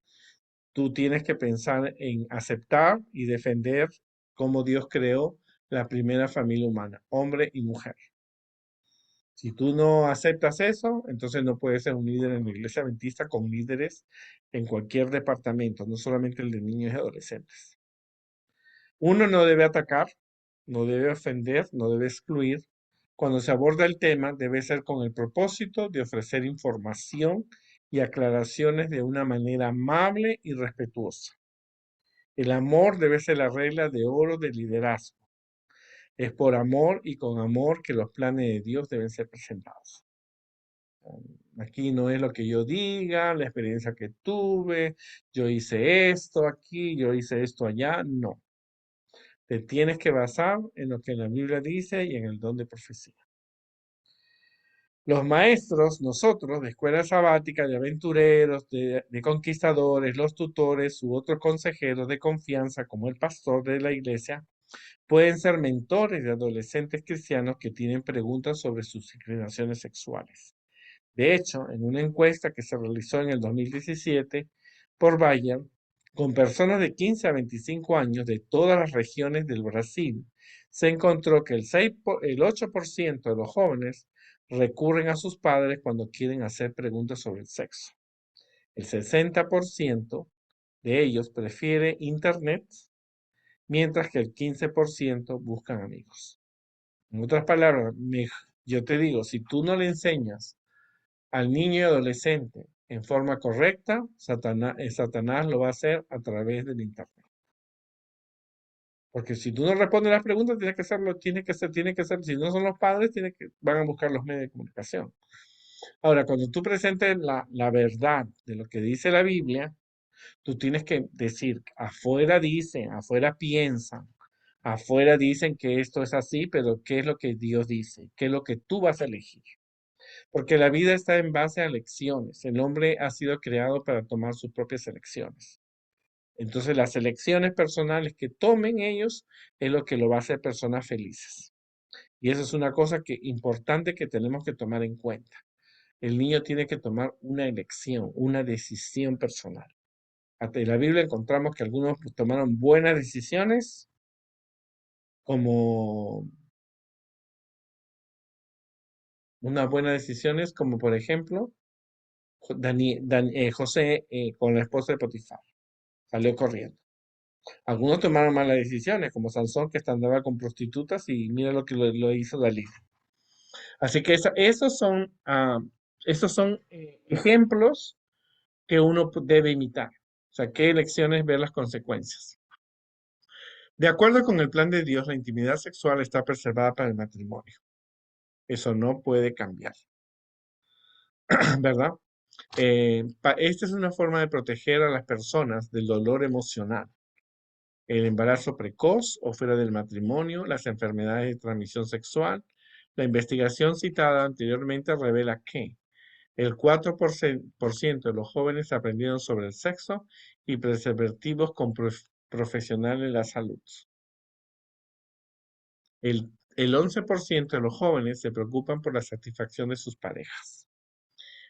tú tienes que pensar en aceptar y defender cómo Dios creó la primera familia humana, hombre y mujer. Si tú no aceptas eso, entonces no puedes ser un líder en la iglesia adventista con líderes en cualquier departamento, no solamente el de niños y adolescentes. Uno no debe atacar, no debe ofender, no debe excluir. Cuando se aborda el tema, debe ser con el propósito de ofrecer información y aclaraciones de una manera amable y respetuosa. El amor debe ser la regla de oro del liderazgo. Es por amor y con amor que los planes de Dios deben ser presentados. Aquí no es lo que yo diga, la experiencia que tuve, yo hice esto aquí, yo hice esto allá. No. Te tienes que basar en lo que la Biblia dice y en el don de profecía. Los maestros, nosotros, de escuela sabática, de aventureros, de conquistadores, los tutores u otros consejeros de confianza, como el pastor de la iglesia, pueden ser mentores de adolescentes cristianos que tienen preguntas sobre sus inclinaciones sexuales. De hecho, en una encuesta que se realizó en el 2017 por Bayer, con personas de 15 a 25 años de todas las regiones del Brasil, se encontró que el 8% de los jóvenes recurren a sus padres cuando quieren hacer preguntas sobre el sexo. El 60% de ellos prefiere Internet, mientras que el 15% buscan amigos. En otras palabras, yo te digo, si tú no le enseñas al niño y adolescente en forma correcta, Satanás lo va a hacer a través del Internet. Porque si tú no respondes las preguntas, tiene que hacerlo, tiene que ser, si no son los padres, van a buscar los medios de comunicación. Ahora, cuando tú presentes la verdad de lo que dice la Biblia, tú tienes que decir, afuera dicen, afuera piensan, afuera dicen que esto es así, pero ¿qué es lo que Dios dice? ¿Qué es lo que tú vas a elegir? Porque la vida está en base a elecciones. El hombre ha sido creado para tomar sus propias elecciones. Entonces, las elecciones personales que tomen ellos es lo que lo va a hacer personas felices. Y eso es una cosa importante que tenemos que tomar en cuenta. El niño tiene que tomar una elección, una decisión personal. Hasta en la Biblia encontramos que algunos tomaron buenas decisiones, como unas buenas decisiones, como por ejemplo José con la esposa de Potifar. Salió corriendo. Algunos tomaron malas decisiones, como Sansón, que andaba con prostitutas y mira lo que lo hizo Dalí. Así que esos son ejemplos que uno debe imitar. O sea, qué elecciones ver las consecuencias. De acuerdo con el plan de Dios, la intimidad sexual está preservada para el matrimonio. Eso no puede cambiar, ¿verdad? Esta es una forma de proteger a las personas del dolor emocional, el embarazo precoz o fuera del matrimonio, las enfermedades de transmisión sexual. La investigación citada anteriormente revela que el 4% de los jóvenes aprendieron sobre el sexo y preservativos con profesionales de la salud. El 11% de los jóvenes se preocupan por la satisfacción de sus parejas.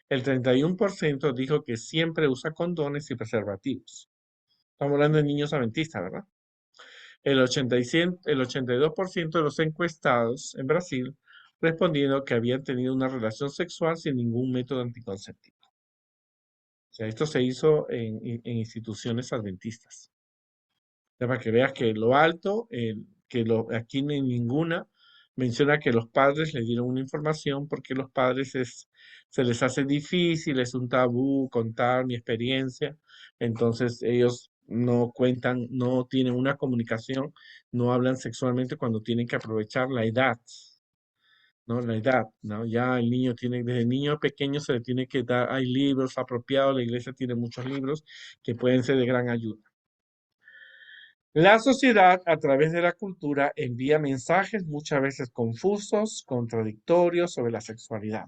El 31% dijo que siempre usa condones y preservativos. Estamos hablando de niños adventistas, ¿verdad? El 82% de los encuestados en Brasil respondieron que habían tenido una relación sexual sin ningún método anticonceptivo. O sea, esto se hizo en instituciones adventistas. Para que veas que lo alto, aquí no hay ninguna menciona que los padres le dieron una información porque los padres se les hace difícil, es un tabú contar mi experiencia, entonces ellos no cuentan, no tienen una comunicación, no hablan sexualmente cuando tienen que aprovechar la edad, ¿no? La edad, ¿no? Ya el niño desde niño pequeño se le tiene que dar, hay libros apropiados, la iglesia tiene muchos libros que pueden ser de gran ayuda. La sociedad, a través de la cultura, envía mensajes muchas veces confusos, contradictorios sobre la sexualidad.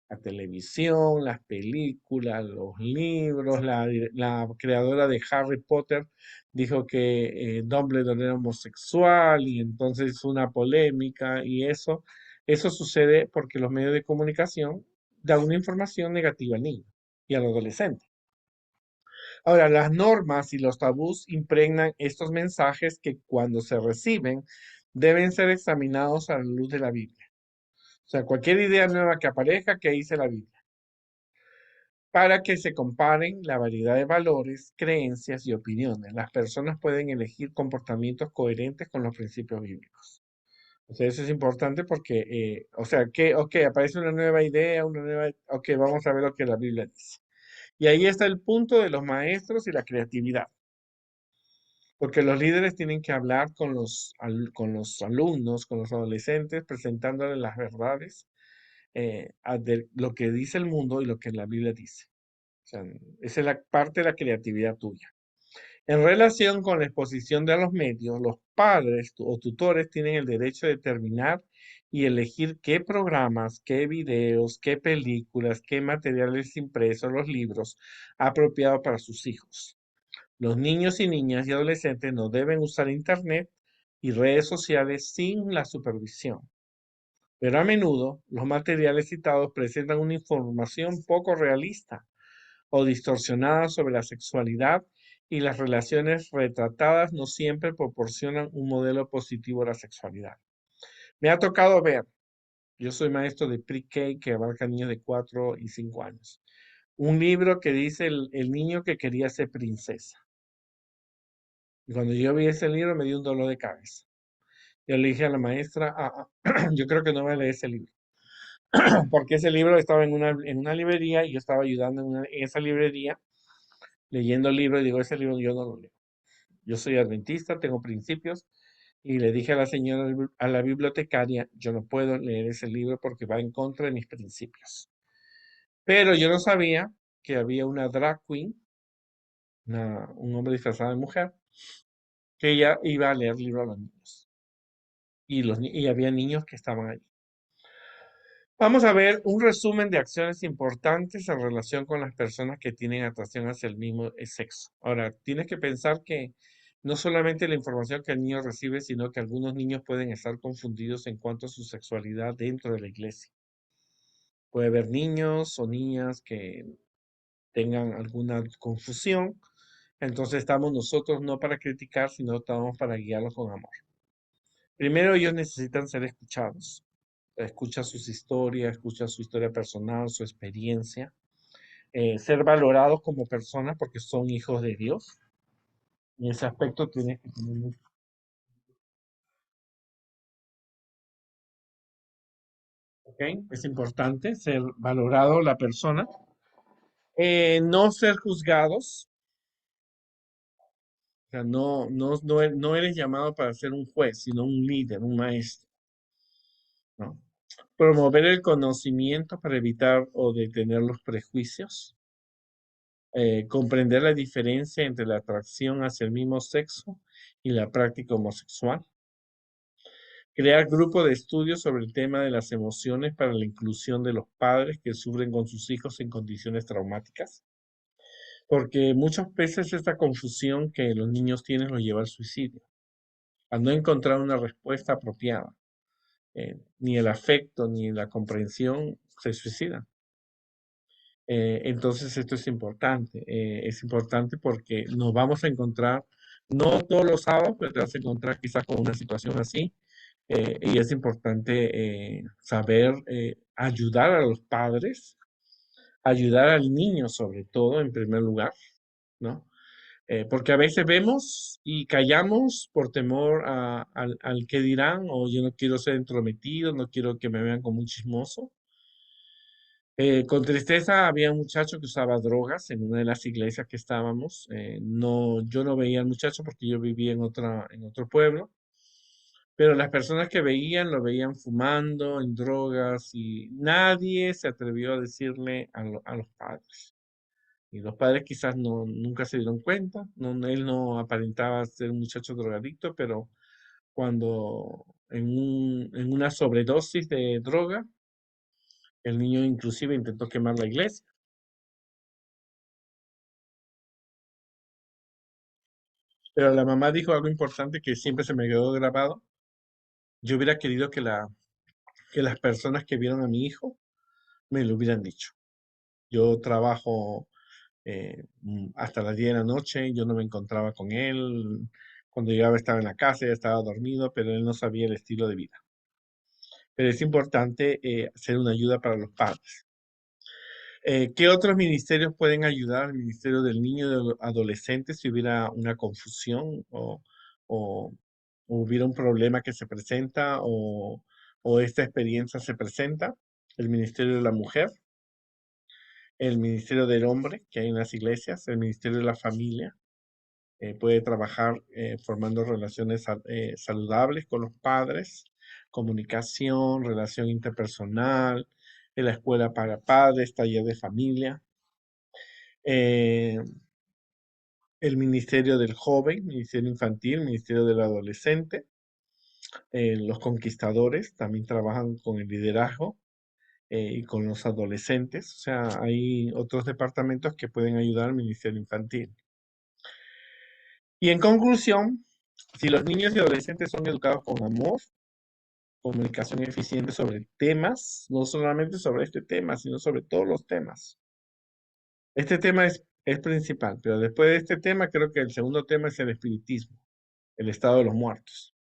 La televisión, las películas, los libros, la creadora de Harry Potter dijo que Dumbledore era homosexual y entonces una polémica y eso sucede porque los medios de comunicación dan una información negativa al niño y al adolescente. Ahora, las normas y los tabús impregnan estos mensajes que cuando se reciben deben ser examinados a la luz de la Biblia. O sea, cualquier idea nueva que aparezca, que dice la Biblia, para que se comparen la variedad de valores, creencias y opiniones. Las personas pueden elegir comportamientos coherentes con los principios bíblicos. O sea, eso es importante porque, o sea, aparece una nueva idea, ok, vamos a ver lo que la Biblia dice. Y ahí está el punto de los maestros y la creatividad. Porque los líderes tienen que hablar con los alumnos, con los adolescentes, presentándoles las verdades de lo que dice el mundo y lo que la Biblia dice. O sea, esa es la parte de la creatividad tuya. En relación con la exposición de los medios, los padres o tutores tienen el derecho de determinar y elegir qué programas, qué videos, qué películas, qué materiales impresos, los libros apropiados para sus hijos. Los niños y niñas y adolescentes no deben usar Internet y redes sociales sin la supervisión. Pero a menudo los materiales citados presentan una información poco realista o distorsionada sobre la sexualidad y las relaciones retratadas no siempre proporcionan un modelo positivo de la sexualidad. Me ha tocado ver, yo soy maestro de pre-K que abarca niños de 4 y 5 años, un libro que dice el niño que quería ser princesa. Y cuando yo vi ese libro me dio un dolor de cabeza. Yo le dije a la maestra, yo creo que no voy a leer ese libro, porque ese libro estaba en una librería y yo estaba ayudando en esa librería leyendo el libro y digo, ese libro yo no lo leo. Yo soy adventista, tengo principios y le dije a la señora, a la bibliotecaria, yo no puedo leer ese libro porque va en contra de mis principios. Pero yo no sabía que había una drag queen, un hombre disfrazado de mujer, que ella iba a leer libros a los niños. Y había niños que estaban allí. Vamos a ver un resumen de acciones importantes en relación con las personas que tienen atracción hacia el mismo sexo. Ahora, tienes que pensar que no solamente la información que el niño recibe, sino que algunos niños pueden estar confundidos en cuanto a su sexualidad dentro de la iglesia. Puede haber niños o niñas que tengan alguna confusión. Entonces estamos nosotros no para criticar, sino estamos para guiarlos con amor. Primero, ellos necesitan ser escuchados. Escucha sus historias, escucha su historia personal, su experiencia. Ser valorados como personas porque son hijos de Dios. En ese aspecto tienes que tener mucho, ¿ok? Es importante ser valorado la persona. No ser juzgados. O sea, no eres llamado para ser un juez, sino un líder, un maestro, ¿no? Promover el conocimiento para evitar o detener los prejuicios. Comprender la diferencia entre la atracción hacia el mismo sexo y la práctica homosexual. Crear grupos de estudio sobre el tema de las emociones para la inclusión de los padres que sufren con sus hijos en condiciones traumáticas. Porque muchas veces esta confusión que los niños tienen los lleva al suicidio, al no encontrar una respuesta apropiada. Ni el afecto ni la comprensión se suicidan. Entonces esto es importante porque nos vamos a encontrar, no todos los sábados, pero te vas a encontrar quizás con una situación así, y es importante saber ayudar a los padres, ayudar al niño sobre todo en primer lugar, ¿no? Porque a veces vemos y callamos por temor al que dirán, o yo no quiero ser entrometido, no quiero que me vean como un chismoso. Con tristeza había un muchacho que usaba drogas en una de las iglesias que estábamos. No, yo no veía al muchacho porque yo vivía en otro pueblo, pero las personas que veían lo veían fumando, en drogas y nadie se atrevió a decirle a los padres. Y los padres quizás nunca se dieron cuenta. Él no aparentaba ser un muchacho drogadicto, pero cuando en una sobredosis de droga, el niño inclusive intentó quemar la iglesia. Pero la mamá dijo algo importante que siempre se me quedó grabado. Yo hubiera querido que las personas que vieron a mi hijo me lo hubieran dicho. Yo trabajo hasta las 10 de la noche, yo no me encontraba con él. Cuando llegaba estaba en la casa, ya estaba dormido, pero él no sabía el estilo de vida. Pero es importante ser una ayuda para los padres. ¿Qué otros ministerios pueden ayudar al Ministerio del Niño y del Adolescente si hubiera una confusión o hubiera un problema que se presenta o esta experiencia se presenta? El Ministerio de la Mujer, el Ministerio del Hombre, que hay en las iglesias, el Ministerio de la Familia. Puede trabajar formando relaciones saludables con los padres, comunicación, relación interpersonal, en la escuela para padres, taller de familia. eh, el Ministerio del Joven, Ministerio Infantil, Ministerio del Adolescente, Los conquistadores también trabajan con el liderazgo y con los adolescentes. O sea, hay otros departamentos que pueden ayudar al Ministerio Infantil. Y en conclusión, si los niños y adolescentes son educados con amor, comunicación eficiente sobre temas, no solamente sobre este tema, sino sobre todos los temas. Este tema es principal, pero después de este tema, creo que el segundo tema es el espiritismo, el estado de los muertos,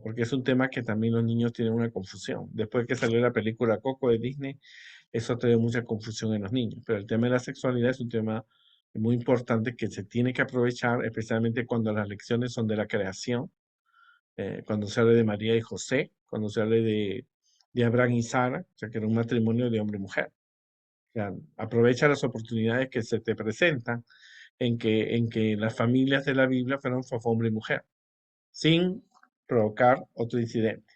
porque es un tema que también los niños tienen una confusión. Después que salió la película Coco de Disney, eso trae mucha confusión en los niños, pero el tema de la sexualidad es un tema muy importante que se tiene que aprovechar, especialmente cuando las lecciones son de la creación, cuando se habla de María y José, cuando se habla de Abraham y Sara, o sea, que era un matrimonio de hombre y mujer. O sea, aprovecha las oportunidades que se te presentan en que las familias de la Biblia fueron hombre y mujer, sin provocar otro incidente.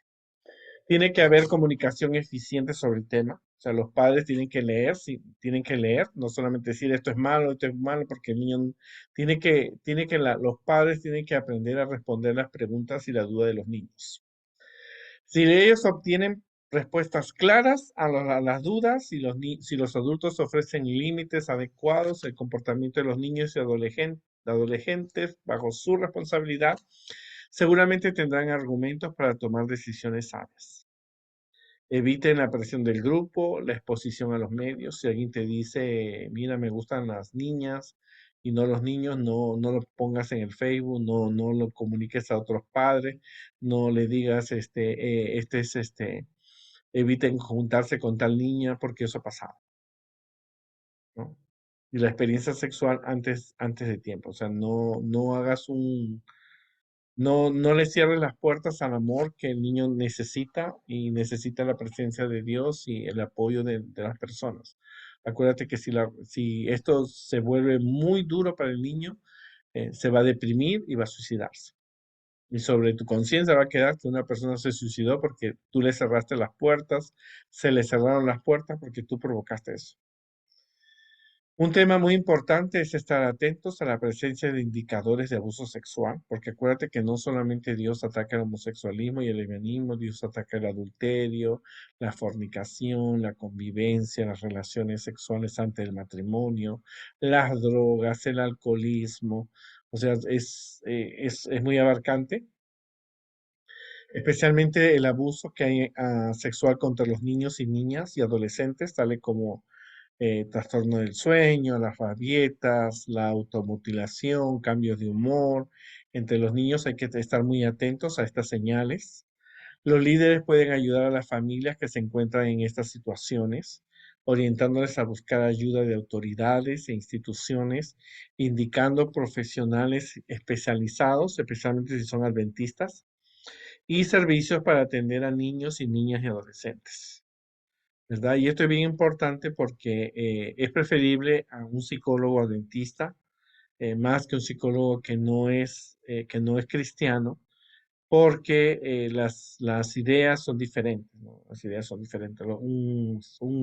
Tiene que haber comunicación eficiente sobre el tema. O sea, los padres tienen que leer, sí, tienen que leer, no solamente decir esto es malo, porque el niño los padres tienen que aprender a responder las preguntas y las dudas de los niños. Si ellos obtienen respuestas claras a las dudas, si los adultos ofrecen límites adecuados, el comportamiento de los niños y adolescentes bajo su responsabilidad, seguramente tendrán argumentos para tomar decisiones sabias. Eviten la presión del grupo, la exposición a los medios. Si alguien te dice, mira, me gustan las niñas y no los niños, no lo pongas en el Facebook, no lo comuniques a otros padres, no le digas, eviten juntarse con tal niña porque eso ha pasado, ¿no? Y la experiencia sexual antes de tiempo. O sea, no hagas no le cierres las puertas al amor que el niño necesita y necesita la presencia de Dios y el apoyo de las personas. Acuérdate que si esto se vuelve muy duro para el niño, se va a deprimir y va a suicidarse. Y sobre tu conciencia va a quedar que una persona se suicidó porque tú le cerraste las puertas, se le cerraron las puertas porque tú provocaste eso. Un tema muy importante es estar atentos a la presencia de indicadores de abuso sexual, porque acuérdate que no solamente Dios ataca el homosexualismo y el lesbianismo, Dios ataca el adulterio, la fornicación, la convivencia, las relaciones sexuales antes del matrimonio, las drogas, el alcoholismo. O sea, es muy abarcante, especialmente el abuso que hay sexual contra los niños y niñas y adolescentes, tales como trastorno del sueño, las rabietas, la automutilación, cambios de humor. Entre los niños hay que estar muy atentos a estas señales. Los líderes pueden ayudar a las familias que se encuentran en estas situaciones, orientándoles a buscar ayuda de autoridades e instituciones, indicando profesionales especializados, especialmente si son adventistas, y servicios para atender a niños y niñas y adolescentes. ¿Verdad? Y esto es bien importante porque es preferible a un psicólogo adventista más que un psicólogo que no es cristiano, porque las ideas son diferentes, ¿no? Las ideas son diferentes. Un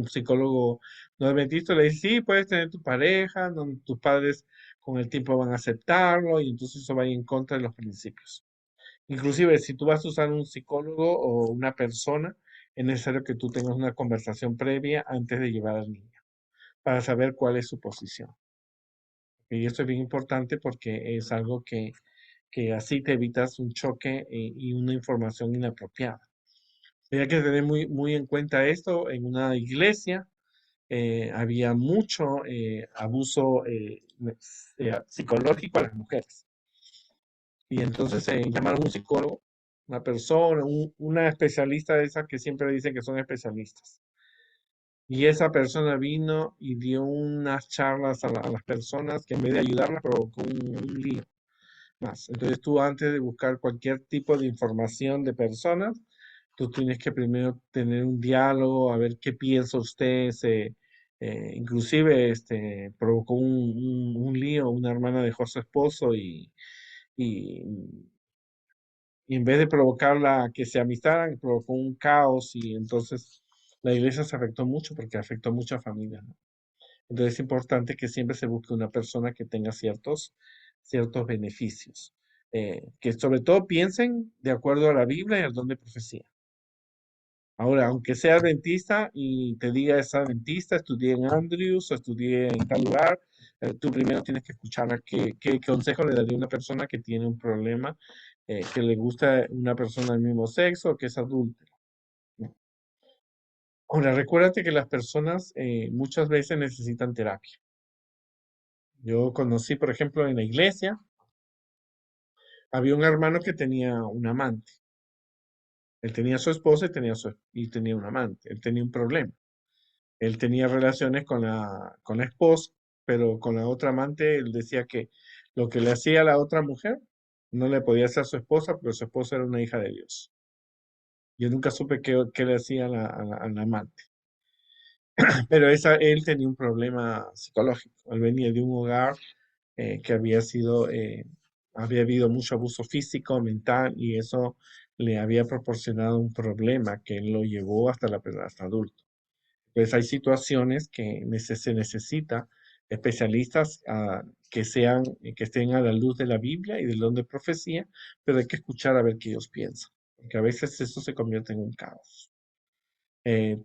psicólogo no adventista le dice, sí, puedes tener tu pareja, tus padres con el tiempo van a aceptarlo y entonces eso va en contra de los principios. Inclusive, si tú vas a usar un psicólogo o una persona, es necesario que tú tengas una conversación previa antes de llevar al niño para saber cuál es su posición. Y esto es bien importante porque es algo que así te evitas un choque y una información inapropiada. Hay que tener muy en cuenta esto. En una iglesia había mucho abuso psicológico a las mujeres. Y entonces llamaron a un psicólogo, una persona, una especialista de esas que siempre dicen que son especialistas. Y esa persona vino y dio unas charlas a las personas que en vez de ayudarlas provocó un lío más. Entonces tú antes de buscar cualquier tipo de información de personas, tú tienes que primero tener un diálogo, a ver qué piensa usted. Inclusive provocó un lío, una hermana dejó a su esposo y y en vez de provocarla que se amistaran, provocó un caos y entonces la iglesia se afectó mucho porque afectó a muchas familias, ¿no? Entonces es importante que siempre se busque una persona que tenga ciertos beneficios. que sobre todo piensen de acuerdo a la Biblia y al don de profecía. Ahora, aunque sea adventista y te diga es adventista, estudié en Andrews o estudié en tal lugar, tú primero tienes que escuchar a qué consejo le daría una persona que tiene un problema, que le gusta una persona del mismo sexo o que es adulta. ¿No? Ahora, recuérdate que las personas muchas veces necesitan terapia. Yo conocí, por ejemplo, en la iglesia, había un hermano que tenía un amante. Él tenía a su esposa y tenía un amante. Él tenía un problema. Él tenía relaciones con la esposa, pero con la otra amante él decía que lo que le hacía a la otra mujer no le podía hacer a su esposa, porque su esposa era una hija de Dios. Yo nunca supe qué le hacía a la amante. Pero él tenía un problema psicológico. Él venía de un hogar que había habido mucho abuso físico, mental, y eso le había proporcionado un problema que lo llevó hasta adulto. Entonces hay situaciones que se necesita especialistas que estén a la luz de la Biblia y del don de profecía, pero hay que escuchar a ver qué ellos piensan, porque a veces eso se convierte en un caos. Eh,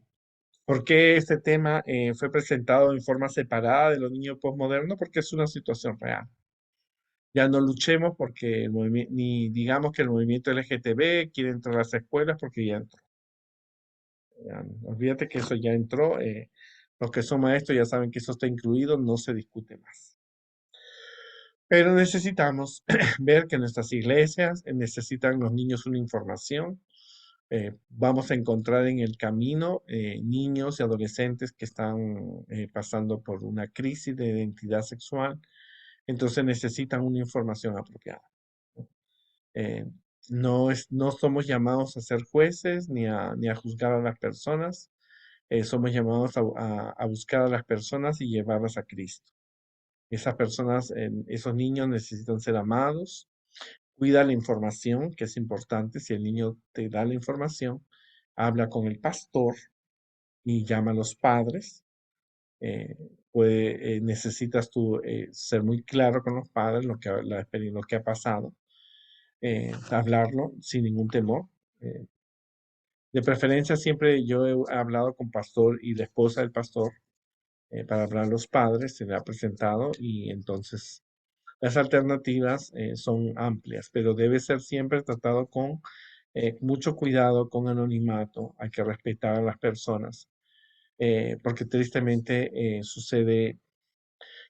¿Por qué este tema fue presentado en forma separada de los niños postmodernos? Porque es una situación real. Ya no luchemos porque ni digamos que el movimiento LGTB quiere entrar a las escuelas porque ya entró. Olvídate que eso ya entró. Los que son maestros ya saben que eso está incluido, no se discute más. Pero necesitamos ver que nuestras iglesias necesitan los niños una información. Vamos a encontrar en el camino niños y adolescentes que están pasando por una crisis de identidad sexual, entonces necesitan una información apropiada. Eh, no somos llamados a ser jueces ni a juzgar a las personas, somos llamados a buscar a las personas y llevarlas a Cristo. Esas personas, esos niños necesitan ser amados. Cuida la información, que es importante. Si el niño te da la información, habla con el pastor y llama a los padres. Eh, necesitas tú ser muy claro con los padres, lo que ha pasado, hablarlo sin ningún temor. Eh, de preferencia, siempre yo he hablado con pastor y la esposa del pastor para hablar a los padres, se le ha presentado y entonces las alternativas son amplias, pero debe ser siempre tratado con mucho cuidado, con anonimato, hay que respetar a las personas, porque tristemente sucede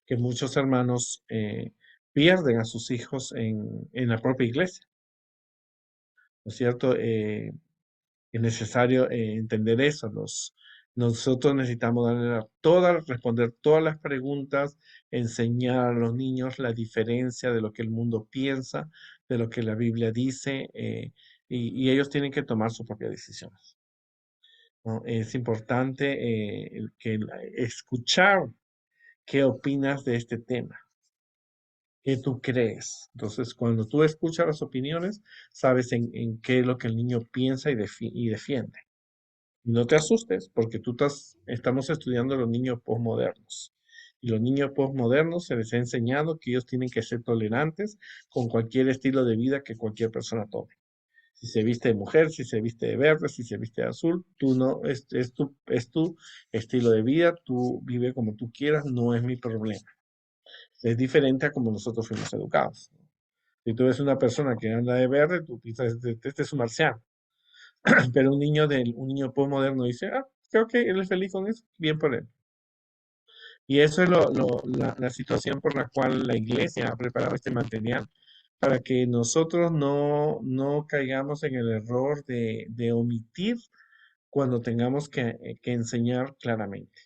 que muchos hermanos pierden a sus hijos en la propia iglesia, ¿no es cierto? Es necesario entender eso. Nosotros necesitamos responder todas las preguntas, enseñar a los niños la diferencia de lo que el mundo piensa, de lo que la Biblia dice, y ellos tienen que tomar sus propias decisiones. ¿No? Es importante escuchar qué opinas de este tema, qué tú crees. Entonces, cuando tú escuchas las opiniones, sabes en qué es lo que el niño piensa y defiende. Y no te asustes, porque estamos estudiando los niños posmodernos. Y los niños posmodernos se les ha enseñado que ellos tienen que ser tolerantes con cualquier estilo de vida que cualquier persona tome. Si se viste de mujer, si se viste de verde, si se viste de azul, tú no, es tu estilo de vida, tú vive como tú quieras, no es mi problema. Es diferente a como nosotros fuimos educados. Si tú ves una persona que anda de verde, tú piensas, este es un marciano. Pero un niño postmoderno dice, ah, creo que él es feliz con eso, bien por él. Y eso es la situación por la cual la iglesia ha preparado este material, para que nosotros no caigamos en el error de omitir cuando tengamos que enseñar claramente.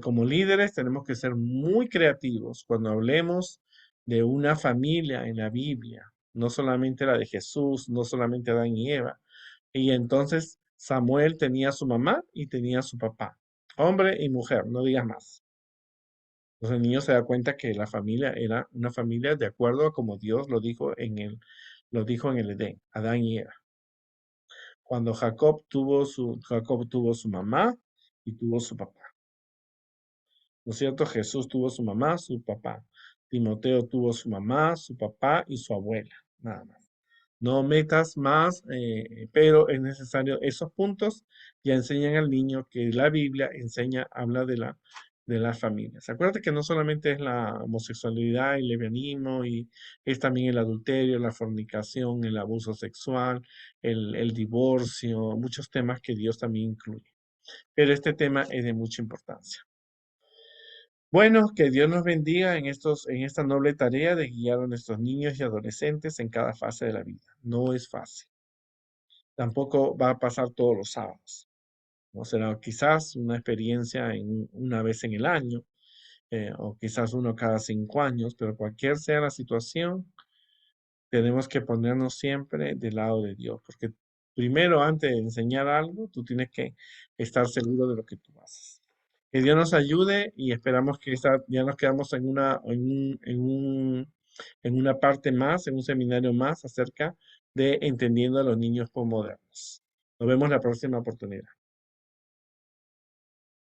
Como líderes tenemos que ser muy creativos cuando hablemos de una familia en la Biblia, no solamente la de Jesús, no solamente Adán y Eva. Y entonces Samuel tenía a su mamá y tenía a su papá, hombre y mujer, no digas más. Entonces el niño se da cuenta que la familia era una familia de acuerdo a como Dios lo dijo en el Edén, Adán y Eva. Cuando Jacob tuvo su mamá y tuvo su papá. ¿No es cierto? Jesús tuvo su mamá, su papá. Timoteo tuvo su mamá, su papá y su abuela, nada más. No metas más, pero es necesario esos puntos. Ya enseñan al niño que la Biblia enseña, habla de las familias. Acuérdate que no solamente es la homosexualidad y el lesbianismo, y es también el adulterio, la fornicación, el abuso sexual, el divorcio, muchos temas que Dios también incluye. Pero este tema es de mucha importancia. Bueno, que Dios nos bendiga en esta noble tarea de guiar a nuestros niños y adolescentes en cada fase de la vida. No es fácil. Tampoco va a pasar todos los sábados. No será quizás una experiencia una vez en el año, o quizás uno cada 5 años, pero cualquier sea la situación, tenemos que ponernos siempre del lado de Dios, porque primero, antes de enseñar algo, tú tienes que estar seguro de lo que tú haces. Que Dios nos ayude y esperamos que ya nos quedamos en una parte más, en un seminario más acerca de entendiendo a los niños modernos. Nos vemos la próxima oportunidad.